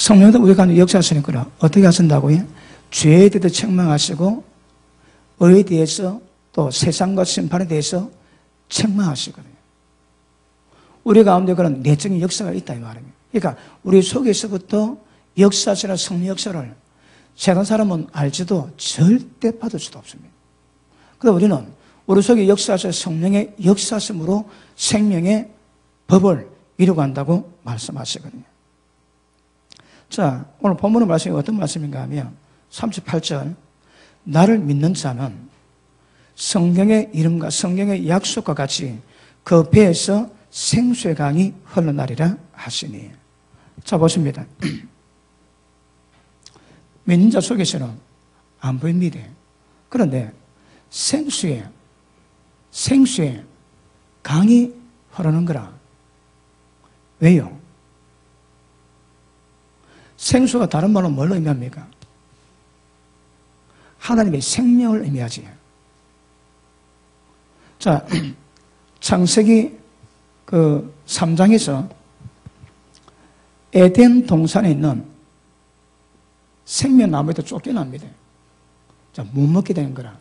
성령도 우리 가운데 역사하시니까 어떻게 하신다고요? 죄에 대해서 책망하시고 의에 대해서 또 세상과 심판에 대해서 책망하시거든요. 우리 가운데 그런 내적인 역사가 있다 이 말입니다. 그러니까 우리 속에서부터 역사하시는 성령 역사를 세상 사람은 알지도 절대 받을 수도 없습니다. 그래서 우리는 우리 속에 역사하시는 성령의 역사심으로 생명의 법을 이루어간다고 말씀하시거든요. 자, 오늘 본문의 말씀이 어떤 말씀인가 하면 38절 나를 믿는 자는 성경의 이름과 성경의 약속과 같이 그 배에서 생수의 강이 흘러나리라 하시니. 자, 보십니다. 믿는 자 속에서는 안 보입니다. 그런데 생수의 강이 흐르는 거라. 왜요? 생수가 다른 말로 뭘 의미합니까? 하나님의 생명을 의미하지. 자, 창세기 3장에서 에덴 동산에 있는 생명나무에도 쫓겨납니다. 자, 못 먹게 되는 거라.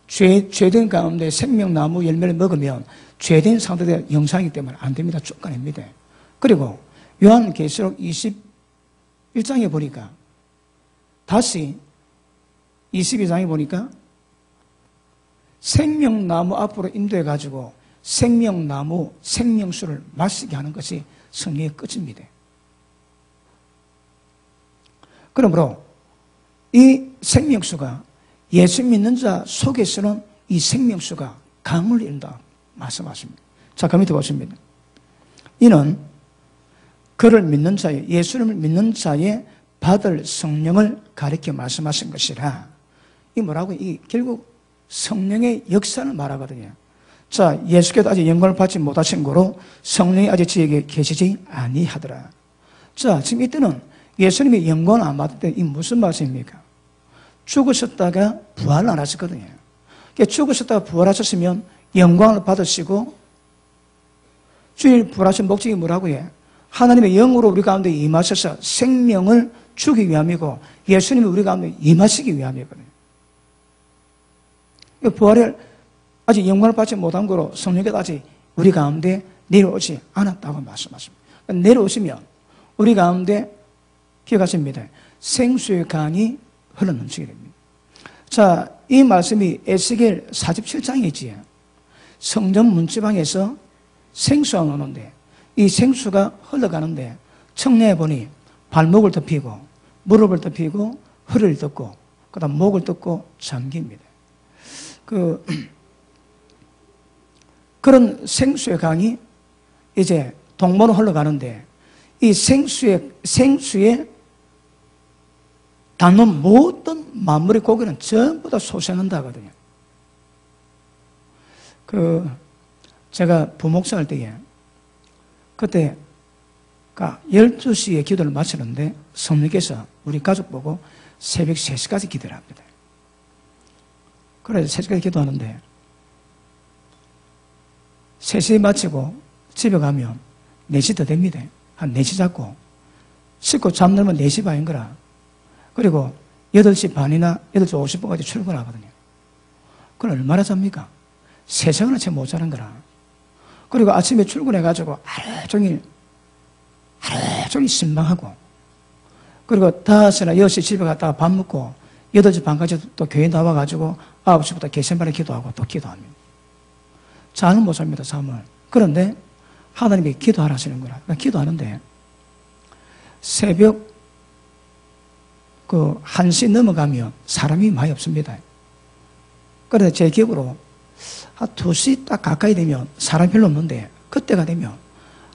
죄된 가운데 생명나무 열매를 먹으면 죄된 상태의 영상이기 때문에 안 됩니다. 쫓겨냅니다. 그리고 요한계시록 21장에 보니까 다시 22장에 보니까 생명나무 앞으로 인도해가지고 생명나무, 생명수를 마시게 하는 것이 성령의 끝입니다. 그러므로 이 생명수가 예수 믿는 자 속에서는 이 생명수가 강을 이룬다 말씀하십니다. 자, 그 밑에 보십니다. 이는 그를 믿는 자의, 예수를 믿는 자의 받을 성령을 가리켜 말씀하신 것이라. 이 뭐라고? 이 결국 성령의 역사를 말하거든요. 자, 예수께서 아직 영광을 받지 못하신 거로 성령이 아직 저에게 계시지 아니하더라. 자, 지금 이때는 예수님이 영광을 안 받을 때 이 무슨 말씀입니까? 죽으셨다가 부활을 안 하셨거든요. 그러니까 죽으셨다가 부활하셨으면 영광을 받으시고 주일 부활하신 목적이 뭐라고요? 하나님의 영으로 우리 가운데 임하셔서 생명을 주기 위함이고 예수님이 우리 가운데 임하시기 위함이거든요. 부활을 아직 영광을 받지 못한 거로 성령께서 아직 우리 가운데 내려오지 않았다고 말씀하십니다. 내려오시면 우리 가운데 기억하십니다. 생수의 강이 흘러넘치게 됩니다. 자, 이 말씀이 에스겔 47장이지. 성전 문지방에서 생수가 나오는데 이 생수가 흘러가는데 청량해 보니 발목을 덮이고 무릎을 덮이고 허리를 덮고 그다음 목을 덮고 잠깁니다. 그런 생수의 강이 이제 동문으로 흘러가는데 이 생수에 닿는 모든 만물의 고기는 전부 다 솟아난다거든요. 제가 부목사할 때에 그때 12시에 기도를 마치는데 성령께서 우리 가족 보고 새벽 3시까지 기도를 합니다. 그래서 3시까지 기도하는데 3시에 마치고 집에 가면 4시 더 됩니다. 한 4시 잡고 씻고 잠들면 4시 반인 거라. 그리고 8시 반이나 8시 50분까지 출근하거든요. 그건 얼마나 잡니까? 3시간을 채 못 자는 거라. 그리고 아침에 출근해가지고 하루 종일 신방하고 그리고 5시나 6시 집에 갔다가 밥 먹고 8시 반까지 또 교회 나와가지고 9시부터 개신반에 기도하고 또 기도합니다. 잠을 못 잡니다, 잠을. 그런데 하나님이 기도하라 하시는 거라. 그러니까 기도하는데 새벽 1시 넘어가면 사람이 많이 없습니다. 그래서 제 기억으로 한 2시 딱 가까이 되면 사람이 별로 없는데 그때가 되면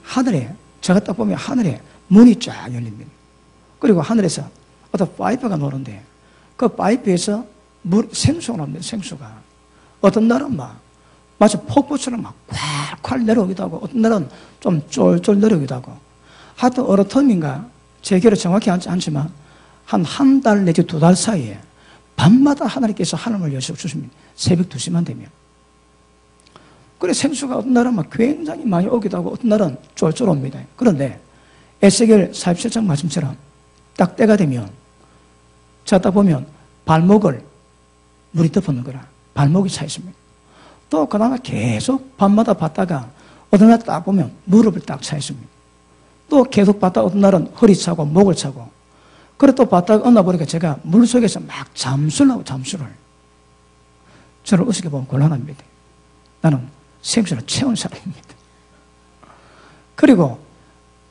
하늘에 제가 딱 보면 하늘에 문이 쫙 열립니다. 그리고 하늘에서 어떤 파이프가 노는데 그 파이프에서 생수가 나옵니다. 생수가. 어떤 날은 마치 폭포처럼 콸콸 내려오기도 하고 어떤 날은 좀 쫄쫄 내려오기도 하고 하여튼 어느 텀인가 제 기억에 정확히 않지만 한 달 내지 2달 사이에 밤마다 하나님께서 하늘을 여셔주십니다. 새벽 2시만 되면. 그래 생수가 어떤 날은 굉장히 많이 오기도 하고 어떤 날은 쫄쫄 옵니다. 그런데 에스겔 47장 말씀처럼 딱 때가 되면 자, 딱 보면 발목을 물이 덮어놓은 거라. 발목이 차 있습니다. 또 그다음에 계속 밤마다 봤다가 어떤 날 딱 보면 무릎을 딱 차 있습니다. 또 계속 봤다가 어떤 날은 허리 차고 목을 차고. 그래 또 봤다가 어느 날 보니까 제가 물속에서 막 잠수를 하고 잠수를. 저를 어떻게 보면 곤란합니다. 나는 생수를 채운 사람입니다. 그리고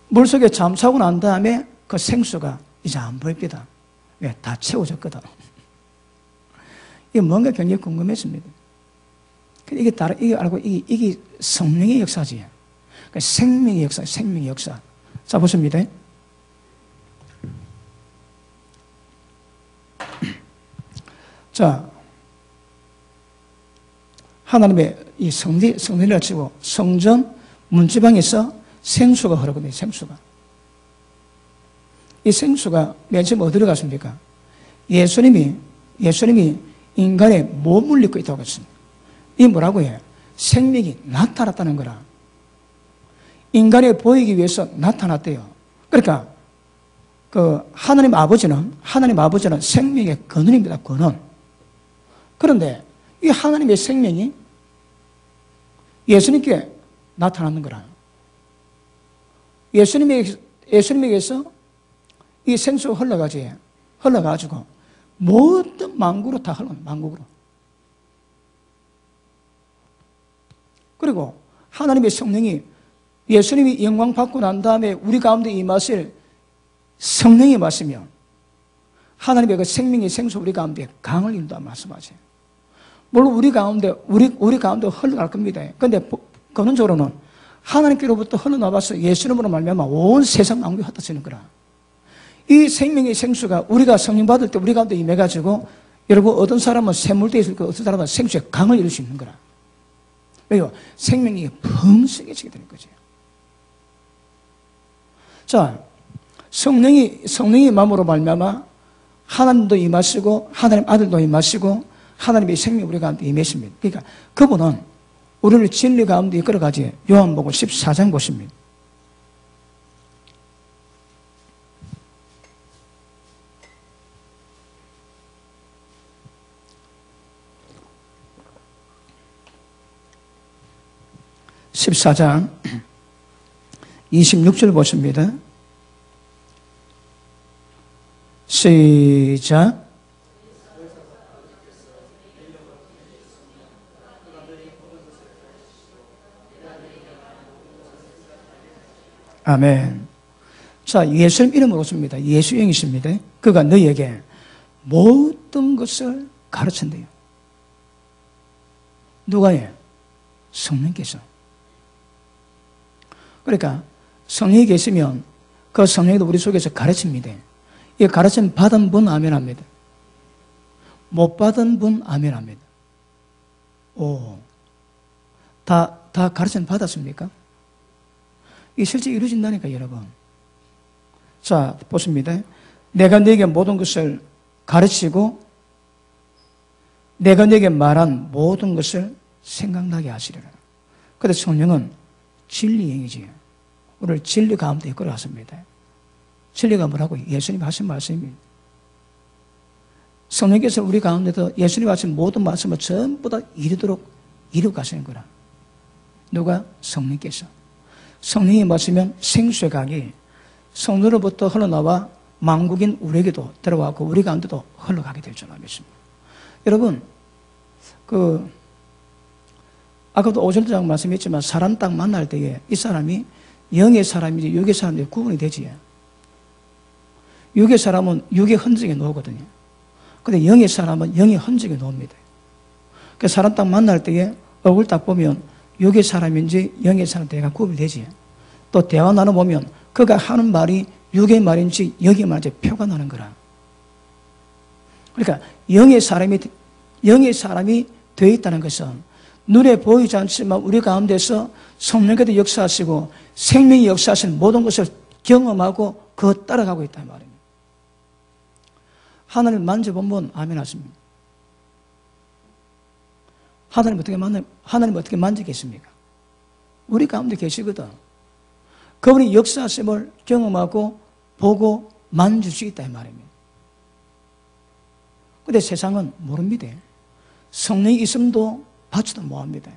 물속에 잠수하고 난 다음에 그 생수가 이제 안 보입니다. 왜? 다 채워졌거든. 이게 뭔가 굉장히 궁금했습니다. 이게 알고, 이게 성령의 역사지. 그러니까 생명의 역사, 생명의 역사. 자, 보십니다. 자, 하나님의 이 성전을 치고 성전 문지방에서 생수가 흐르거든요, 생수가. 이 생수가 맨 처음 어디로 갔습니까? 예수님이 인간의 몸을 입고 있다고 했습니다. 이 뭐라고 해요? 생명이 나타났다는 거라. 인간에 보이기 위해서 나타났대요. 그러니까 그 하나님 아버지는 생명의 근원입니다. 근원. 그런데 이 하나님의 생명이 예수님께 나타나는 거라. 예수님에게서 이 생수가 흘러가지고 모든 만국으로 다 흘러가요. 만국으로. 그리고 하나님의 성령이 예수님이 영광 받고 난 다음에 우리 가운데 임하실 성령이 임하시면 하나님의 그 생명의 생수 우리 가운데 강을 인도하 말씀하세요. 물론 우리 가운데 흘러갈 겁니다. 그런데 근원적으로는 하나님께로부터 흘러나와서 예수님으로 말미암아 온 세상 만국이 흩어지는 거라. 이 생명의 생수가 우리가 성령 받을 때 우리 가운데 임해가지고 여러분 어떤 사람은 샘물대에 있을 거 어떤 사람은 생수의 강을 이룰 수 있는 거라. 왜요? 생명이 풍성해지게 되는 거죠. 자, 성령이 마음으로 말미암아 하나님도 임하시고 하나님 아들도 임하시고 하나님의 생명 우리 가운데 임하십니다. 그러니까 그분은 우리를 진리 가운데 이끌어가지. 요한복음 14장 보십니다. (14장) 26절 보십니다. 시작. 아멘. 자, 예수님 이름으로 오십니다. 예수 영이십니다. 그가 너희에게 모든 것을 가르친대요. 누가요? 성령께서. 그러니까 성령이 계시면 그 성령도 우리 속에서 가르칩니다. 이 가르침 받은 분 아멘합니다. 못 받은 분 아멘합니다. 오, 다 가르침 받았습니까? 이게 실제 이루어진다니까 여러분. 자, 보십니다. 내가 너에게 모든 것을 가르치고 내가 너에게 말한 모든 것을 생각나게 하시리라. 그런데 성령은 진리행이지요. 우리를 진리 가운데 이끌어갔습니다. 진리가 뭐라고? 예수님이 하신 말씀입니다. 성령께서 우리 가운데도 예수님이 하신 모든 말씀을 전부 다 이루도록 이루고 가시는 거라. 누가? 성령께서. 성령이 마시면 생수의 강이 성령으로부터 흘러나와 만국인 우리에게도 들어가고 우리 가운데도 흘러가게 될 줄 믿습니다. 여러분, 아까도 오전에 말씀했지만 사람 딱 만날 때에 이 사람이 영의 사람인지 육의 사람인지 구분이 되지. 육의 사람은 육의 흔적에 놓거든요. 근데 영의 사람은 영의 흔적에 놓습니다. 그 사람 딱 만날 때에 얼굴 딱 보면 육의 사람인지 영의 사람인지 대가 구분이 되지. 또 대화 나눠보면 그가 하는 말이 육의 말인지 영의 말인지 표가 나는 거라. 그러니까 영의 사람이 되어 있다는 것은 눈에 보이지 않지만 우리 가운데서 성령께서 역사하시고 생명이 역사하시는 모든 것을 경험하고 그거 따라가고 있다는 말입니다. 하나님을 만져보면 아멘 하십니다. 하나님 어떻게 만지겠습니까? 우리 가운데 계시거든. 그분이 역사하심을 경험하고 보고 만질 수 있다 이 말입니다. 근데 세상은 모릅니다. 성령이 있음도 받지도 못합니다.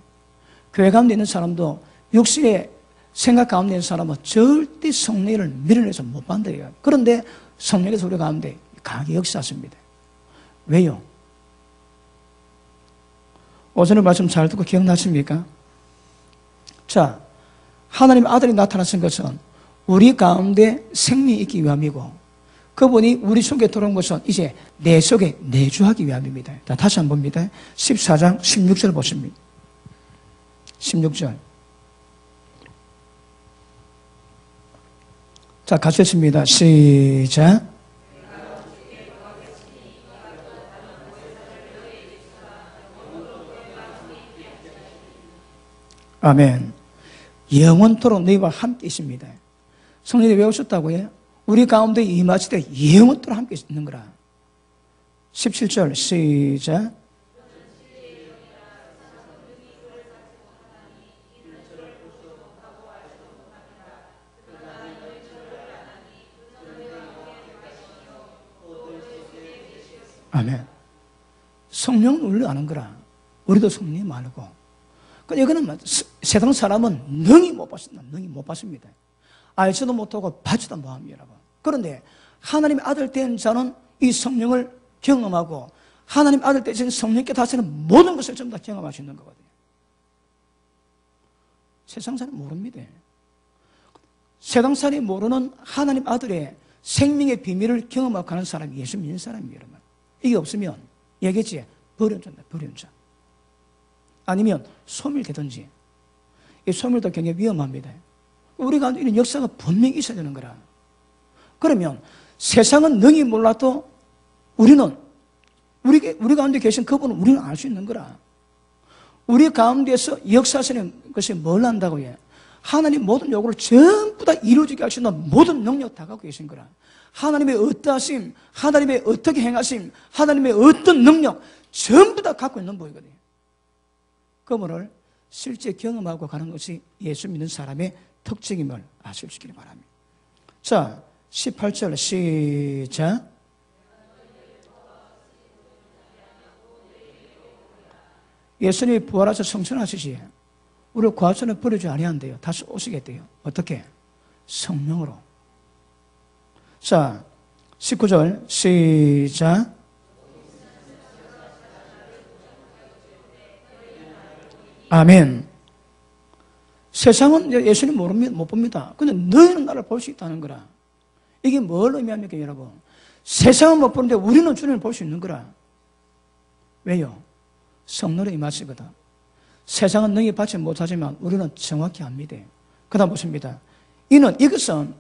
교회 가운데 있는 사람도 육신의 생각 가운데 있는 사람은 절대 성령을 밀어내서 못 받아요. 그런데 성령께서 우리 가운데 강하게 역사하십니다. 왜요? 오전에 말씀 잘 듣고 기억나십니까? 자, 하나님의 아들이 나타나신 것은 우리 가운데 생명이 있기 위함이고 그분이 우리 속에 들어온 것은 이제 내 속에 내주하기 위함입니다. 자, 다시 한번 봅니다. 14장 16절 보십니다. 16절. 자, 같이 했습니다. 시작. 아멘. 영원토록 너희와 함께 있습니다. 성령이 왜 오셨다고요? 우리 가운데 임하실 때 영원토록 함께 있는 거라. 17절 시작. 아멘. 성령은 우리를 아는 거라. 우리도 성령이 말고. 그러니까 이거는 세상 사람은 능히 못 봤습니다. 능히 못 봤습니다. 알지도 못하고 받지도 못합니다, 여러분. 그런데 하나님의 아들 된 자는 이 성령을 경험하고 하나님 아들 되신 성령께 다스리는 모든 것을 전부 다 경험할 수 있는 거거든요. 세상 사람 모릅니다. 세상 사람이 모르는 하나님 아들의 생명의 비밀을 경험하고 가는 사람이 예수 믿는 사람이에요, 여러분. 이게 없으면 얘기했지, 버림자다, 버림자. 아니면 소멸되든지. 이 소멸도 굉장히 위험합니다. 우리 가운데 이런 역사가 분명히 있어야 되는 거라. 그러면 세상은 능히 몰라도 우리는 우리 가운데 계신 그분은 우리는 알 수 있는 거라. 우리 가운데서 역사하시는 것이 뭘 한다고 해? 하나님 모든 요구를 전부 다 이루어지게 할 수 있는 모든 능력 다 갖고 계신 거라. 하나님의 어떠하심, 하나님의 어떻게 행하심, 하나님의 어떤 능력 전부 다 갖고 있는 분이거든요. 그분을 실제 경험하고 가는 것이 예수 믿는 사람의 특징임을 아실 수 있기를 바랍니다. 자, 18절 시작. 예수님이 부활하셔 성천하시지 우리 과천을 버리지 아니한대요. 다시 오시겠대요. 어떻게? 성령으로. 자, 19절 시작. 아멘. 세상은 예수님 못 봅니다. 근데 너희는 나를 볼 수 있다는 거라. 이게 뭘 의미합니까, 여러분? 세상은 못 보는데 우리는 주님을 볼 수 있는 거라. 왜요? 성령이 임하시거든. 세상은 능히 받지 못하지만 우리는 정확히 압니다. 그 다음 보십니다. 이것은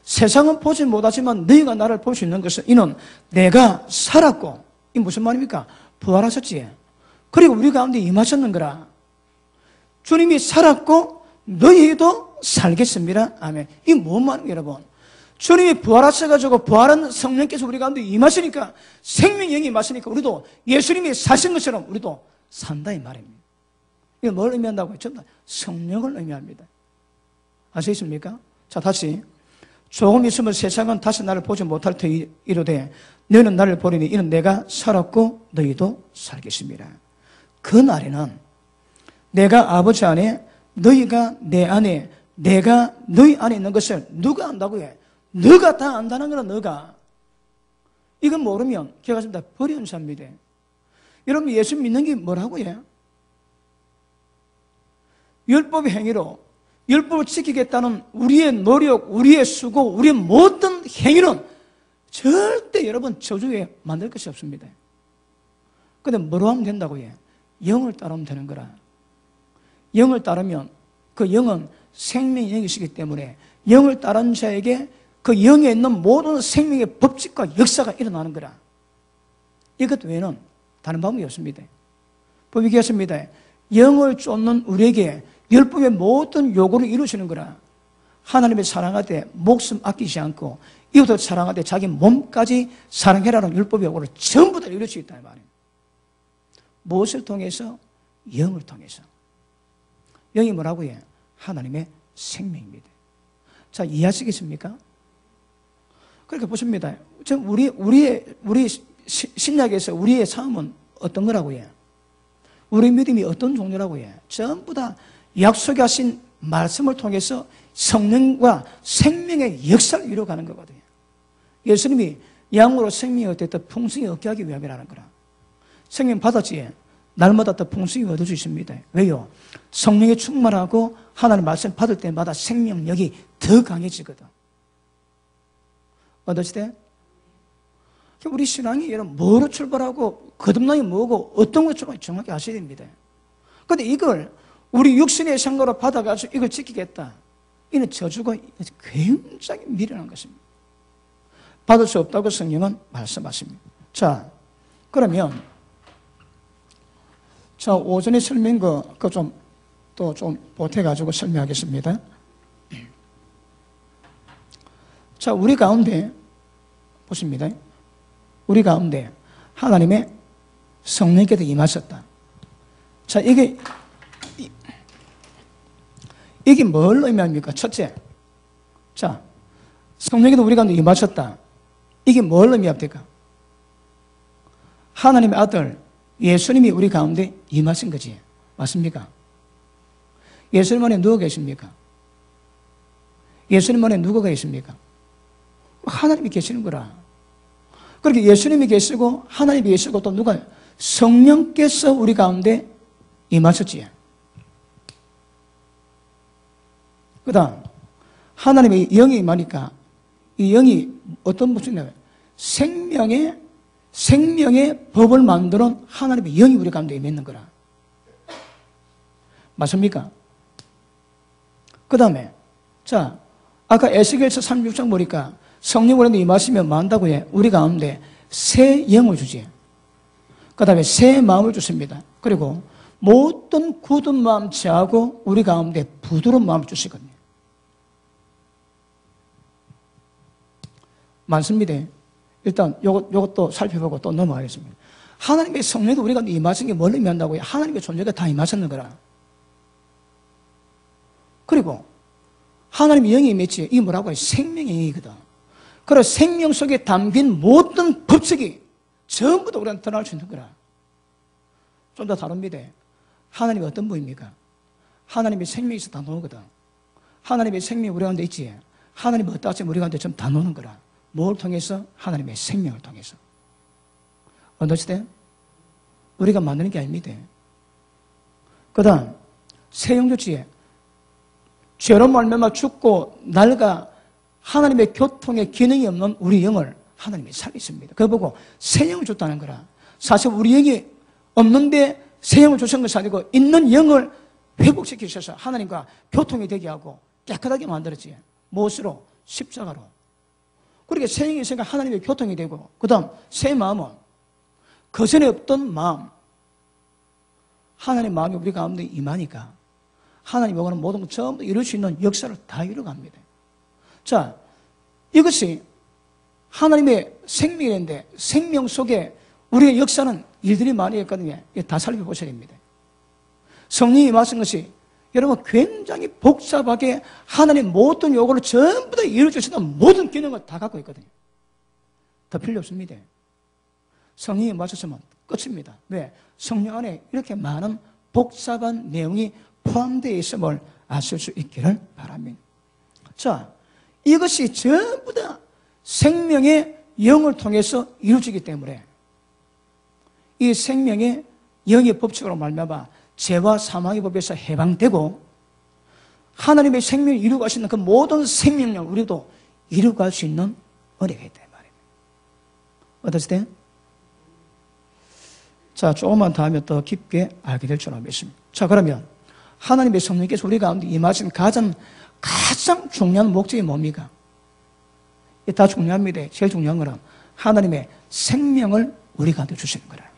세상은 보지 못하지만 너희가 나를 볼 수 있는 것은 이는 내가 살았고, 이 무슨 말입니까? 부활하셨지. 그리고 우리 가운데 임하셨는 거라. 주님이 살았고 너희도 살겠습니다. 아멘. 이게 뭔 말이에요, 여러분? 주님이 부활하셔가지고 부활한 성령께서 우리 가운데 임하시니까 생명의 영이 임하시니까 우리도 예수님이 사신 것처럼 우리도 산다 이 말입니다. 이게 뭘 의미한다고요? 전부 다 성령을 의미합니다. 아시겠습니까? 자, 다시. 조금 있으면 세상은 다시 나를 보지 못할 터이 이르되 너희는 나를 보리니 이는 내가 살았고 너희도 살겠습니다. 그 날에는 내가 아버지 안에 너희가 내 안에 내가 너희 안에 있는 것을 누가 안다고 해? 너가 다 안다는 거라. 너가. 이건 모르면 기억하십니다. 버리는 사람입니다. 여러분 예수 믿는 게 뭐라고 해? 율법의 행위로 율법을 지키겠다는 우리의 노력, 우리의 수고, 우리의 모든 행위는 절대 여러분 저주에 만들 것이 없습니다. 근데 뭐로 하면 된다고 해? 영을 따르면 되는 거라. 영을 따르면 그 영은 생명의 영이시기 때문에 영을 따른 자에게 그 영에 있는 모든 생명의 법칙과 역사가 일어나는 거라. 이것 외에는 다른 방법이 없습니다. 법이 그렇습니다. 영을 쫓는 우리에게 율법의 모든 요구를 이루시는 거라. 하나님의 사랑하되 목숨 아끼지 않고 이웃을 사랑하되 자기 몸까지 사랑해라는 율법의 요구를 전부 다 이룰 수 있다는 말이에요. 무엇을 통해서? 영을 통해서. 영이 뭐라고 해요? 하나님의 생명입니다. 자, 이해하시겠습니까? 그렇게 보십니다. 지금 우리 신약에서 우리의 삶은 어떤 거라고 해요? 우리 믿음이 어떤 종류라고 해요? 전부 다 약속하신 말씀을 통해서 성령과 생명의 역사를 이루어가는 거거든요. 예수님이 양으로 생명이 어땠다 풍성히 얻게 하기 위함이라는 거라. 생명 받았지? 날마다 더 풍성히 얻을 수 있습니다. 왜요? 성령이 충만하고 하나님 말씀 받을 때마다 생명력이 더 강해지거든. 어떠시대? 우리 신앙이 여러분 뭐로 출발하고 거듭남이 뭐고 어떤 것으로 출발하고 정확히 아셔야 됩니다. 그런데 이걸 우리 육신의 생각으로 받아가지고 이걸 지키겠다. 이는 저주가 굉장히 미련한 것입니다. 받을 수 없다고 성경은 말씀하십니다. 자, 그러면 자, 오전에 설명한 거 좀 또 좀 보태가지고 설명하겠습니다. 자, 우리 가운데 보십니다. 우리 가운데 하나님의 성령께서 임하셨다. 자, 이게 뭘 의미합니까? 첫째, 자, 성령께서 우리 가운데 임하셨다. 이게 뭘 의미합니까? 하나님의 아들 예수님이 우리 가운데 임하신 거지. 맞습니까? 예수님 안에 누가 계십니까? 예수님 안에 누가 계십니까? 하나님이 계시는 거라. 그렇게 예수님이 계시고 하나님이 계시고 또 누가? 성령께서 우리 가운데 임하셨지. 그 다음 하나님의 영이 임하니까 이 영이 어떤 모습이냐면 생명의 법을 만들어 하나님의 영이 우리 가운데 임했는 거라. 맞습니까? 그 다음에 자, 아까 에스겔서 36장 보니까 성령 우리한테 임하시면 뭐 한다고 해? 우리 가운데 새 영을 주지. 그 다음에 새 마음을 주십니다. 그리고 모든 굳은 마음 제하고 우리 가운데 부드러운 마음을 주시거든요. 많습니다. 일단 요것도 살펴보고 또 넘어가겠습니다. 하나님의 성령도 우리 가운데 임하신 게 뭘 의미한다고요? 하나님의 존재가 다 임하셨는 거라. 그리고 하나님의 영이 임했지. 이게 뭐라고 해요? 생명의 영이거든. 그래서 생명 속에 담긴 모든 법칙이 전부 다 우리한테 드러날 수 있는 거라. 좀 더 다릅니다. 하나님이 어떤 분입니까? 하나님의 생명에서 다 노거든. 하나님의 생명이 우리 가운데 있지. 하나님이 어디다 하시면 우리 가운데 좀 다 노는 거라. 뭘 통해서? 하나님의 생명을 통해서. 언더스탠? 우리가 만드는 게 아닙니다. 그 다음 새 영 주지에 죄로 말미암아 죽고 낡아 하나님의 교통에 기능이 없는 우리 영을 하나님이 살리십니다. 그거 보고 새 영을 줬다는 거라. 사실 우리 영이 없는데 새 영을 주신 것이 아니고 있는 영을 회복시키셔서 하나님과 교통이 되게 하고 깨끗하게 만들었지. 무엇으로? 십자가로. 그렇게 새 영이 있으니까 하나님의 교통이 되고, 그 다음 새 마음은 그전에 없던 마음, 하나님의 마음이 우리 가운데 임하니까 하나님이 원하는 모든 것 전부 이룰 수 있는 역사를 다 이루어갑니다. 자, 이것이 하나님의 생명인데 생명 속에 우리의 역사는 일들이 많이 있거든요. 다 살펴보셔야 됩니다. 성령이 임하신 것이 여러분 굉장히 복잡하게 하나님 모든 요구를 전부 다 이루어주시는 모든 기능을 다 갖고 있거든요. 더 필요 없습니다. 성령이 임하셨으면 끝입니다. 왜? 성령 안에 이렇게 많은 복잡한 내용이 포함되어 있음을 아실 수 있기를 바랍니다. 자, 이것이 전부 다 생명의 영을 통해서 이루어지기 때문에 이 생명의 영의 법칙으로 말미암아 죄와 사망의 법에서 해방되고 하나님의 생명을 이루고 하시는 그 모든 생명력 우리도 이루고 할 수 있는 은혜가 있다 말입니다. 어떠세요? 자, 조금만 더 하면 더 깊게 알게 될 줄 믿습니다. 자, 그러면 하나님의 성령께서 우리 가운데 임하신 가장 중요한 목적이 뭡니까? 이게 다 중요합니다. 제일 중요한 거는 하나님의 생명을 우리 가운데 주시는 거라.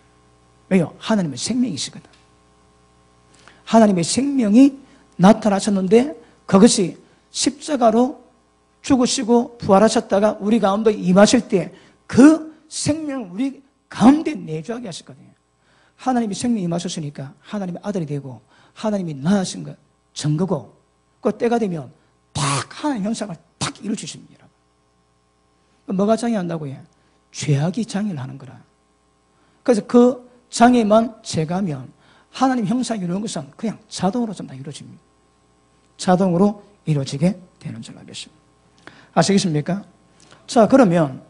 왜요? 하나님의 생명이시거든. 하나님의 생명이 나타나셨는데 그것이 십자가로 죽으시고 부활하셨다가 우리 가운데 임하실 때 그 생명을 우리 가운데 내주하게 하셨거든요. 하나님이 생명이 임하셨으니까 하나님의 아들이 되고 하나님이 낳으신 것 증거고 그 때가 되면 딱 하나님의 형상을 딱 이루어주십니다. 뭐가 장애한다고 해? 죄악이 장애를 하는 거라. 그래서 그 장애만 제거하면 하나님 형상이 이루는 것은 그냥 자동으로 좀 다 이루어집니다. 자동으로 이루어지게 되는 줄 알겠습니다. 아시겠습니까? 자, 그러면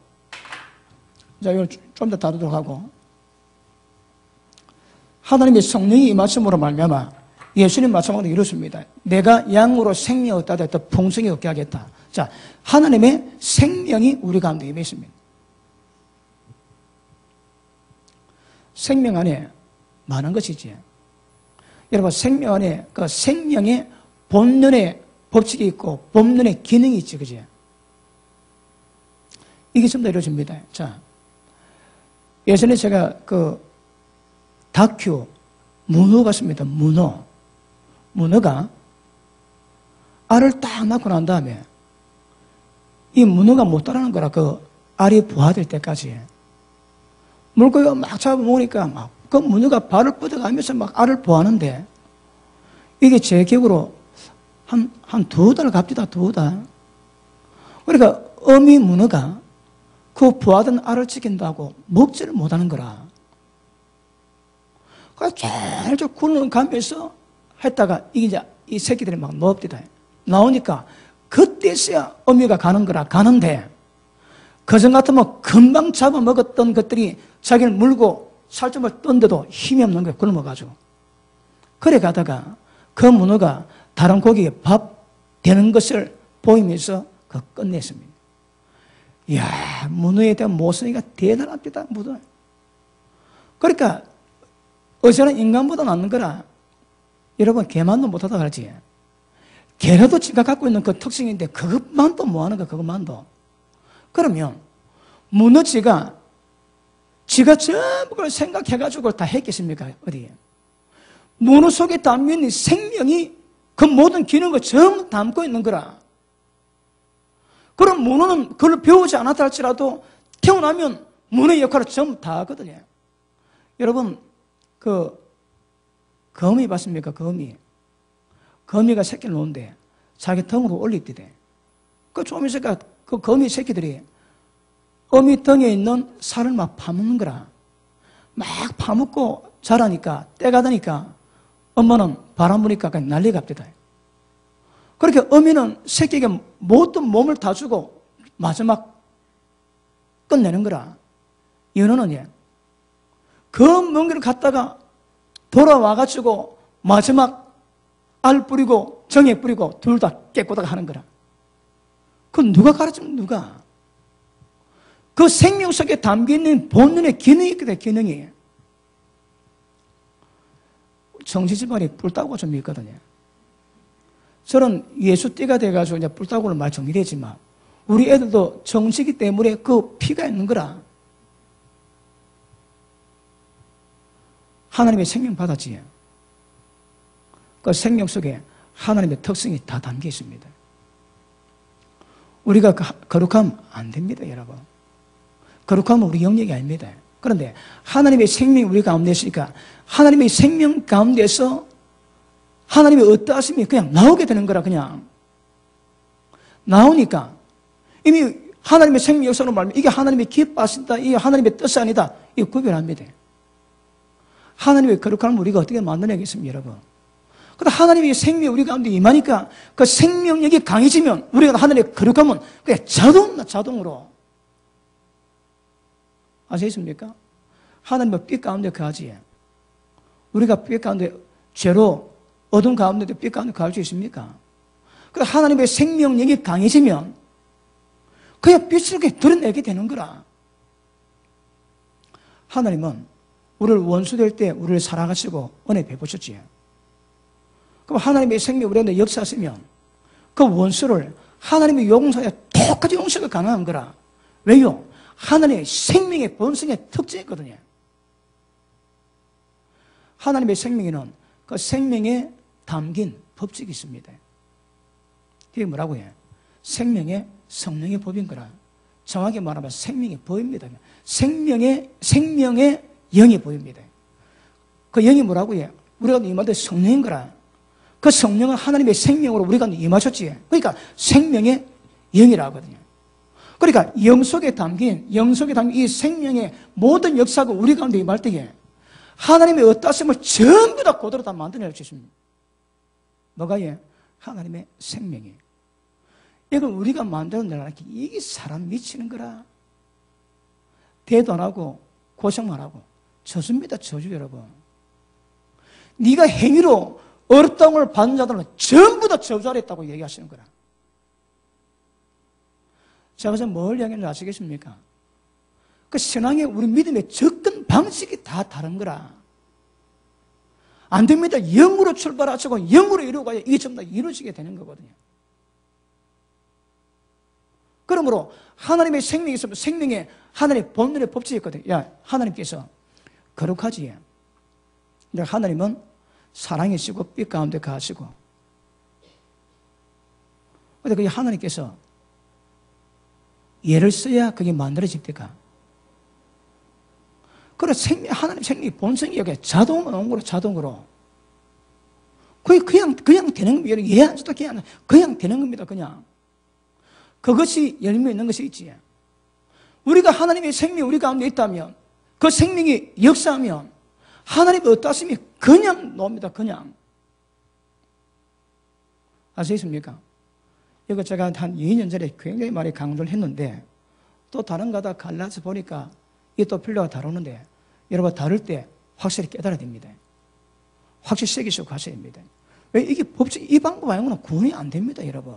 자, 이걸 좀 더 다루도록 하고, 하나님의 성령이 임하심으로 말미암아 예수님 마찬가지로 이렇습니다. 내가 양으로 생명 얻다 더 풍성히 얻게 하겠다. 자, 하나님의 생명이 우리 가운데 임해 있습니다. 생명 안에 많은 것이지. 여러분, 생명 안에 그 생명의 본연의 법칙이 있고 본연의 기능이 있지, 그지? 이게 좀 더 이루어집니다. 자, 예전에 제가 그 다큐 문어 같습니다. 문어가 알을 딱 낳고 난 다음에 이 문어가 못 따라하는 거라. 그 알이 부화될 때까지 물고기가 막 잡아먹으니까 막 그 문어가 발을 뻗어가면서 막 알을 부화하는데, 이게 제 기억으로 한 2달 갑디다, 2달. 그러니까 어미 문어가 그 부화된 알을 지킨다고 먹지를 못하는 거라. 그래서 계속 굴러가면서 했다가 이게 이제 이 새끼들이 막 나옵니다. 나오니까 그때서야 어미가 가는 거라. 가는데 그전 같으면 금방 잡아먹었던 것들이 자기를 물고 살점을 떴는데도 힘이 없는 거예요. 굶어가지고. 그래 가다가 그 문어가 다른 고기에 밥 되는 것을 보이면서 그 끝냈습니다. 이야, 문어에 대한 모성이가 대단합니다. 문어. 그러니까 어제는 인간보다 낫는 거라. 여러분, 개만도 못하다 그러지. 개라도 지가 갖고 있는 그 특징인데 그것만도 뭐하는 거야, 그것만도. 그러면 문어지가 지가 전부 그걸 생각해가지고 다 했겠습니까? 어디에? 문어 속에 담긴 생명이 그 모든 기능을 전부 담고 있는 거라. 그럼 문어는 그걸 배우지 않았다 할지라도 태어나면 문어의 역할을 전부 다 하거든요. 여러분, 그 거미 봤습니까? 거미가 새끼를 놓는데 자기 덩으로 올리대. 그 좀 있으니까 그 거미 새끼들이 어미 덩에 있는 살을 막 파먹는 거라. 막 파먹고 자라니까, 때가 되니까 엄마는 바람 부니까 그냥 난리가 갑니다. 그렇게 어미는 새끼에게 모든 몸을 다 주고 마지막 끝내는 거라. 연어는 그 먼 길을 갔다가 돌아와가지고 마지막 알 뿌리고 정액 뿌리고 둘 다 깨꼬다가 하는 거라. 그건 누가 가르치면 누가? 그 생명 속에 담겨있는 본연의 기능이 있거든, 기능이. 정치집안이 뿔따구가 좀 있거든요. 저는 예수띠가 돼가지고 이제 뿔따구를 말 정리되지만 우리 애들도 정치기 때문에 그 피가 있는 거라. 하나님의 생명 받았지. 그 생명 속에 하나님의 특성이 다 담겨 있습니다. 우리가 거룩하면 안 됩니다, 여러분. 거룩하면 우리 영역이 아닙니다. 그런데 하나님의 생명이 우리 가운데 있으니까 하나님의 생명 가운데서 하나님의 어떠하심이 그냥 나오게 되는 거라. 그냥 나오니까 이미 하나님의 생명 역사로 말하면 이게 하나님의 기뻐하신다, 이게 하나님의 뜻이 아니다, 이거 구별합니다. 하나님의 거룩함을 우리가 어떻게 만들어내겠습니까, 여러분? 그런데 하나님의 생명이 우리 가운데 임하니까 그 생명력이 강해지면 우리가 하나님의 거룩함은 그냥 자동으로 아시겠습니까? 하나님의 빛 가운데 거하지. 우리가 빛 가운데 죄로 어둠 가운데도 빛 가운데 거할 수 있습니까? 그래서 하나님의 생명력이 강해지면 그냥 빛을 이렇게 드러내게 되는 거라. 하나님은 우리를 원수될 때 우리를 사랑하시고 은혜 베푸셨지. 그럼 하나님의 생명이 우리한테 역사하시면 그 원수를 하나님의 용서에 똑같이 용서가 가능한 거라. 왜요? 하나님의 생명의 본성의 특징이거든요. 하나님의 생명에는 그 생명에 담긴 법칙이 있습니다. 이게 뭐라고 해요? 생명의 성령의 법인 거라. 정확히 말하면 생명의 법입니다. 생명의 영이 보입니다. 그 영이 뭐라고 해요? 우리가 임하던 성령인 거라. 그 성령은 하나님의 생명으로 우리가 임하셨지. 그러니까 생명의 영이라 하거든요. 그러니까 영속에 담긴 이 생명의 모든 역사가 우리 가운데 임할 때에 하나님의 어떠함을 전부 다 그대로 다 만들어낼 수 있습니다. 뭐가 예? 하나님의 생명이. 이걸 우리가 만들어내려니까 이게 사람 미치는 거라. 대도 안 하고 고생만 하고 저주입니다. 저주 여러분. 네가 행위로 어렵다움을 받는 자들은 전부 다 저주 아래 있다고 얘기하시는 거라. 제가 지금 뭘 이야기하는지 아시겠습니까? 그 신앙의 우리 믿음의 접근 방식이 다 다른 거라. 안 됩니다. 영으로 출발하시고 영으로 이루어가야 이게 전부 다 이루어지게 되는 거거든요. 그러므로 하나님의 생명이 있으면 생명에 하나님의 본능의 법칙이 있거든요. 야, 하나님께서 거룩하지. 근데 하나님은 사랑이시고 빛 가운데 가시고. 근데 그게 하나님께서 예를 써야 그게 만들어집니까? 그래, 하나님 생명이 본성이 여기 자동으로 온 거로, 자동으로. 그게 그냥 되는 겁니다. 예안 써도 그냥 되는 겁니다, 그냥. 그것이 열매 있는 것이 있지. 우리가 하나님의 생명이 우리 가운데 있다면, 그 생명이 역사하면, 하나님의 어떠하심이 그냥 나옵니다, 그냥. 아시겠습니까? 이거 제가 한 2년 전에 굉장히 많이 강조를 했는데, 또 다른 가다 갈라서 보니까, 이게 또 필요가 다루는데, 여러분 다룰 때 확실히 깨달아야 됩니다. 확실히 새기시고 가셔야 됩니다. 왜 이게 법칙, 이 방법 아니고는 구원이 안 됩니다, 여러분.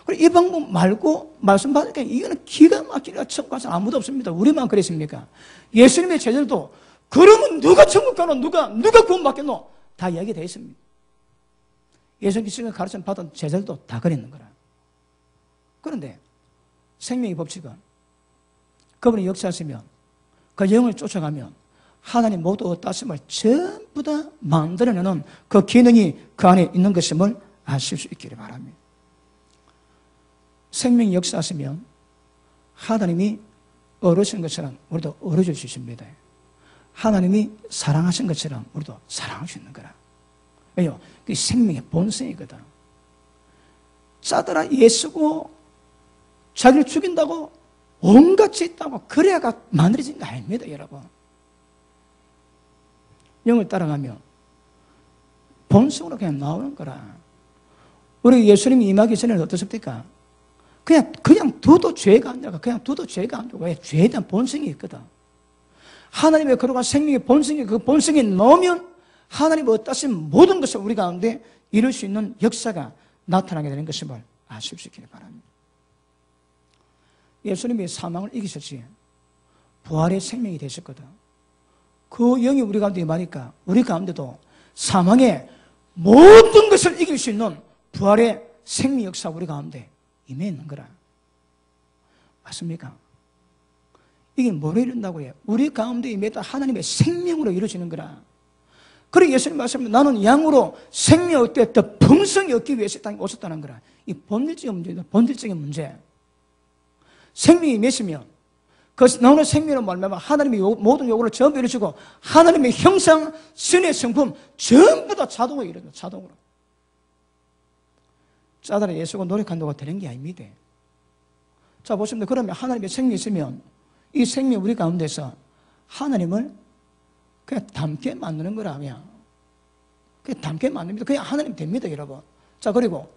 그리고 이 방법 말고 말씀 받으니까 이거는 기가 막히게 천국 가서 아무도 없습니다. 우리만 그랬습니까? 예수님의 제자들도 그러면 누가 천국 가노? 누가 구원 받겠노? 다 이야기되어 있습니다. 예수님께서 가르침 받은 제자들도 다 그랬는 거라. 그런데 생명의 법칙은 그분이 역사하시면 그 영을 쫓아가면 하나님 모두 어떠하심을 전부 다 만들어내는 그 기능이 그 안에 있는 것임을 아실 수 있기를 바랍니다. 생명이 역사하시면 하나님이 어르신 것처럼 우리도 어르줄 수 있습니다. 하나님이 사랑하신 것처럼 우리도 사랑할 수 있는 거라. 왜요? 그게 생명의 본성이거든. 짜더라 예수고 자기를 죽인다고 온갖 짓 있다고 그래야가 만들어진 거 아닙니다, 여러분. 영을 따라가면 본성으로 그냥 나오는 거라. 우리 예수님이 임하기 전에는 어떻습니까? 그냥 두도 죄가 안 나가. 그냥 두도 죄가 안 나가. 왜? 죄에 대한 본성이 있거든. 하나님의 거룩한 생명의 본성이 그 본성이 넣으면 하나님의 어떠신 모든 것을 우리 가운데 이룰 수 있는 역사가 나타나게 되는 것임을 아실 수 있기를 바랍니다. 예수님이 사망을 이기셨지. 부활의 생명이 되셨거든. 그 영이 우리 가운데 임하니까 우리 가운데도 사망의 모든 것을 이길 수 있는 부활의 생명 역사 우리 가운데 임해 있는 거라. 맞습니까? 이게 뭐로 이룬다고 해요? 우리 가운데 임했다 하나님의 생명으로 이루어지는 거라. 그래 예수님 말씀은 나는 양으로 생명 얻되 더 풍성히 얻기 위해서 땅에 오셨다는 거라. 이 본질적인 문제다. 본질적인 문제. 생명이 맺으면 그 나오는 생명으로 말하면 하나님의 모든 요구를 전부 이루시고 하나님의 형상, 신의 성품 전부 다 자동으로 이루어져. 자동으로. 짜다라 예수가 노력한다고 되는 게 아닙니다. 자 보십니다. 그러면 하나님의 생명이 있으면 이 생명이 우리 가운데서 하나님을 그냥 닮게 만드는 거라. 그냥 닮게 만듭니다. 그냥 하나님 됩니다, 여러분. 자 그리고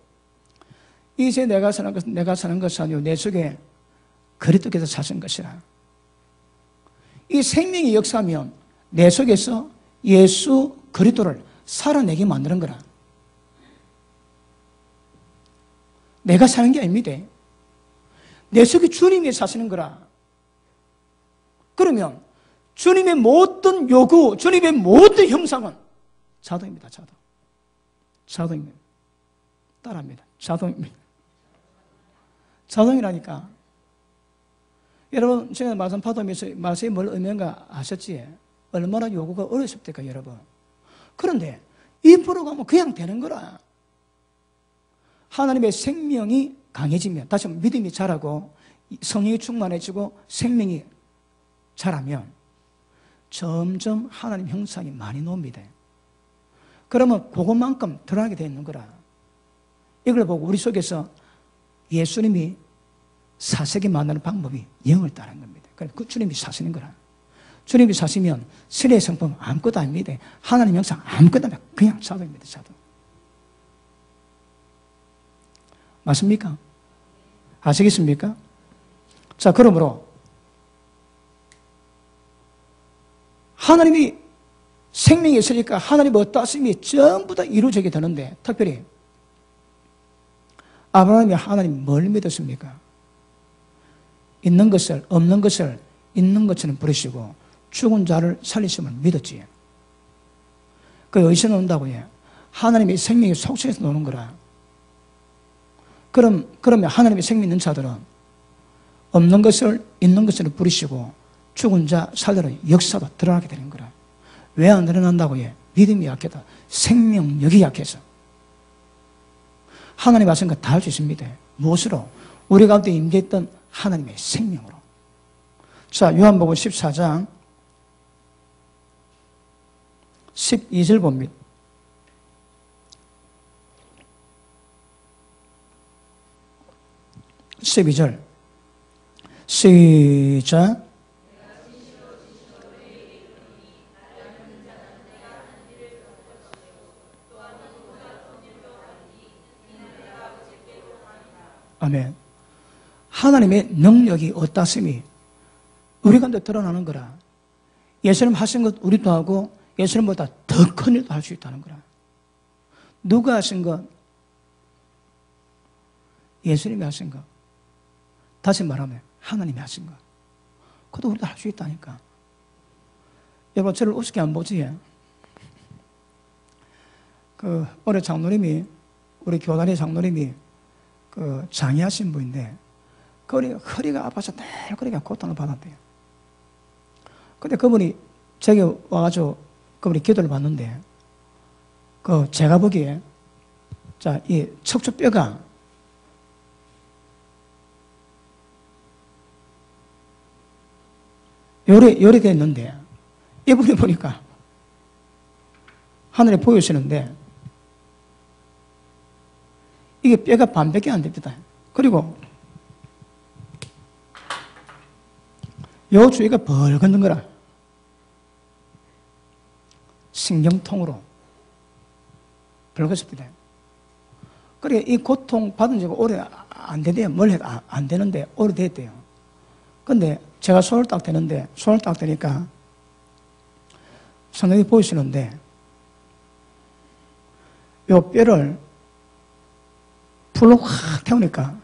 이제 내가 사는 것이 아니고 내 속에 그리스도께서 사신 것이라. 이 생명이 역사하면 내 속에서 예수 그리스도를 살아내게 만드는 거라. 내가 사는 게 아닙니다. 내 속에 주님이 사시는 거라. 그러면 주님의 모든 요구, 주님의 모든 형상은 자동입니다. 자동입니다. 따라합니다. 자동입니다. 자동이라니까. 여러분, 제가 말씀 받으면서 말씀이 뭘 의미한가 아셨지? 얼마나 요구가 어렸습니까, 여러분? 그런데 이 프로그램은 그냥 되는 거라. 하나님의 생명이 강해지면, 다시 한번 믿음이 자라고 성령이 충만해지고 생명이 자라면 점점 하나님 형상이 많이 나옵니다. 그러면 그것만큼 드러나게 되어 있는 거라. 이걸 보고 우리 속에서 예수님이 사색이 만나는 방법이 영을 따르는 겁니다. 그 주님이 사시는 거라. 주님이 사시면 신의 성품 아무것도 아닙니다. 하나님 영상 아무것도 아닙니다. 그냥 자동입니다. 자동. 맞습니까? 아시겠습니까? 자, 그러므로 하나님이 생명이 있으니까 하나님의 어떠하심이 전부 다 이루어지게 되는데, 특별히 아브라함이 하나님 뭘 믿었습니까? 있는 것을 없는 것을 있는 것처럼 부르시고 죽은 자를 살리심을 믿었지. 그 어디서 논다고요? 하나님의 생명이 속성에서 노는 거라. 그러면 하나님의 생명 있는 자들은 없는 것을 있는 것으로 부르시고 죽은 자 살리러 역사도 드러나게 되는 거라. 왜 안 드러난다고요? 믿음이 약해다. 생명력이 약해서. 하나님 하신 거 다 할 수 있습니다. 무엇으로? 우리 가운데 임재했던 하나님의 생명으로. 자, 요한복음 14장 12절 봅니다. 12절 시작. 아멘. 하나님의 능력이 어떠심이 우리 가운데 드러나는 거라. 예수님 하신 것 우리도 하고 예수님보다 더 큰 일도 할 수 있다는 거라. 누가 하신 것? 예수님이 하신 것. 다시 말하면 하나님이 하신 것. 그것도 우리도 할 수 있다니까. 여러분, 저를 우습게 안 보지? 올해 장로님이, 우리 교단의 장로님이 장애하신 분인데, 허리가 아파서 늘 그렇게 고통을 받았대요. 근데 그분이 제게 와가지고 그분이 기도를 받는데, 제가 보기에, 자, 이 척추뼈가 요리되어 있는데, 이분이 보니까 하늘에 보이시는데, 이게 뼈가 반밖에 안 됩니다. 그리고 요 주위가 벌겋는 거라. 신경통으로 벌겋습니다. 그래, 이 고통 받은 지가 오래 안 되대요. 뭘 해도 안 되는데 오래됐대요. 근데 제가 손을 딱 대는데, 손을 딱 대니까 성령이 보이시는데, 요 뼈를 불로 확 태우니까